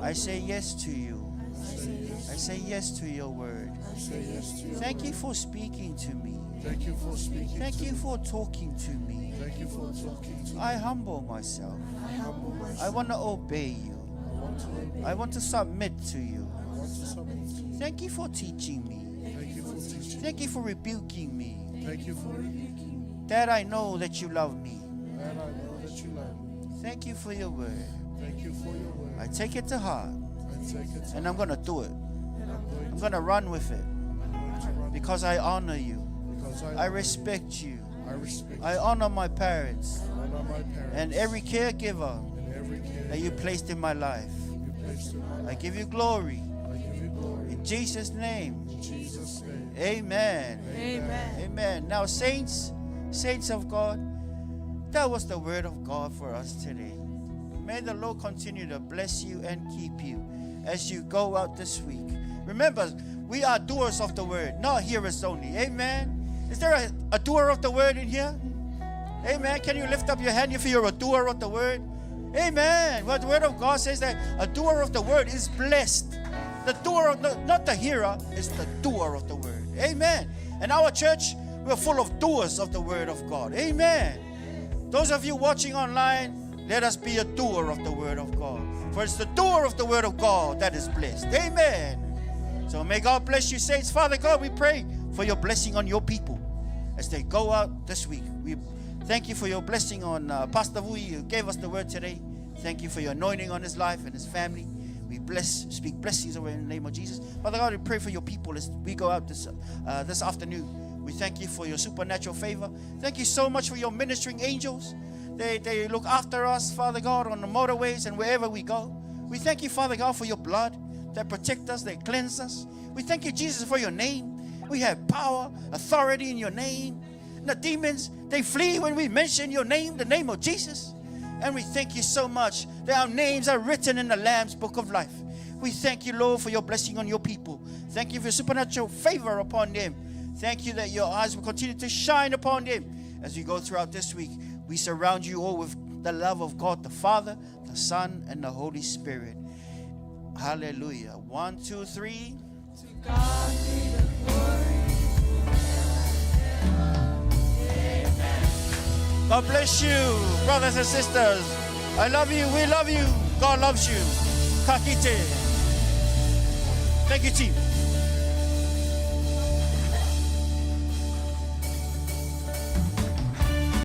I say yes to you. I say yes to your word. I say yes to you. Thank you for speaking to me. Thank you for speaking Thank to you me. for talking to me. Thank you for talking to me. I humble myself. I humble myself. I want to obey you. I want to obey. I want to submit to you. I want to submit to you. Thank you for teaching me. Thank you for teaching. Thank you for rebuking me. Thank you for rebuking me. That I know that you love me. And I know that you love me. Thank you for your word. Thank you for your word. I take it to heart I take it to and I'm going to do it. and I'm going to run with it I'm going to run because I honor you. because I respect you. I respect I honor my parents honor my parents and every caregiver and every care that you placed in my life. you placed in my I life. give you glory. I give you glory. In Jesus' name, In Jesus' name. amen. Amen. Amen. Now, saints of God, that was the word of God for us today. May the Lord continue to bless you and keep you as you go out this week. Remember, we are doers of the word, not hearers only. Amen. Is there a doer of the word in here? Amen. Can you lift up your hand if you're a doer of the word? Amen. Well, the word of God says that a doer of the word is blessed. The doer of not the hearer, is the doer of the word. Amen. And our church, we're full of doers of the word of God. Amen. Those of you watching online, let us be a doer of the word of God. For it's the doer of the word of God that is blessed. Amen. So may God bless you, saints. Father God, we pray for your blessing on your people as they go out this week. We thank you for your blessing on Pastor Wui, who gave us the word today. Thank you for your anointing on his life and his family. We speak blessings over in the name of Jesus. Father God, we pray for your people as we go out this afternoon. We thank you for your supernatural favor. Thank you so much for your ministering angels. They look after us, Father God, on the motorways and wherever we go. We thank you, Father God, for your blood that protect us, that cleanse us. We thank you, Jesus, for your name. We have power, authority in your name. And the demons, they flee when we mention your name, the name of Jesus. And we thank you so much that our names are written in the Lamb's book of life. We thank you, Lord, for your blessing on your people. Thank you for your supernatural favor upon them. Thank you that your eyes will continue to shine upon them as we go throughout this week. We surround you all with the love of God, the Father, the Son, and the Holy Spirit. Hallelujah. 1, 2, 3. To God be the glory. God bless you, brothers and sisters. I love you. We love you. God loves you. Kakite. Thank you, team.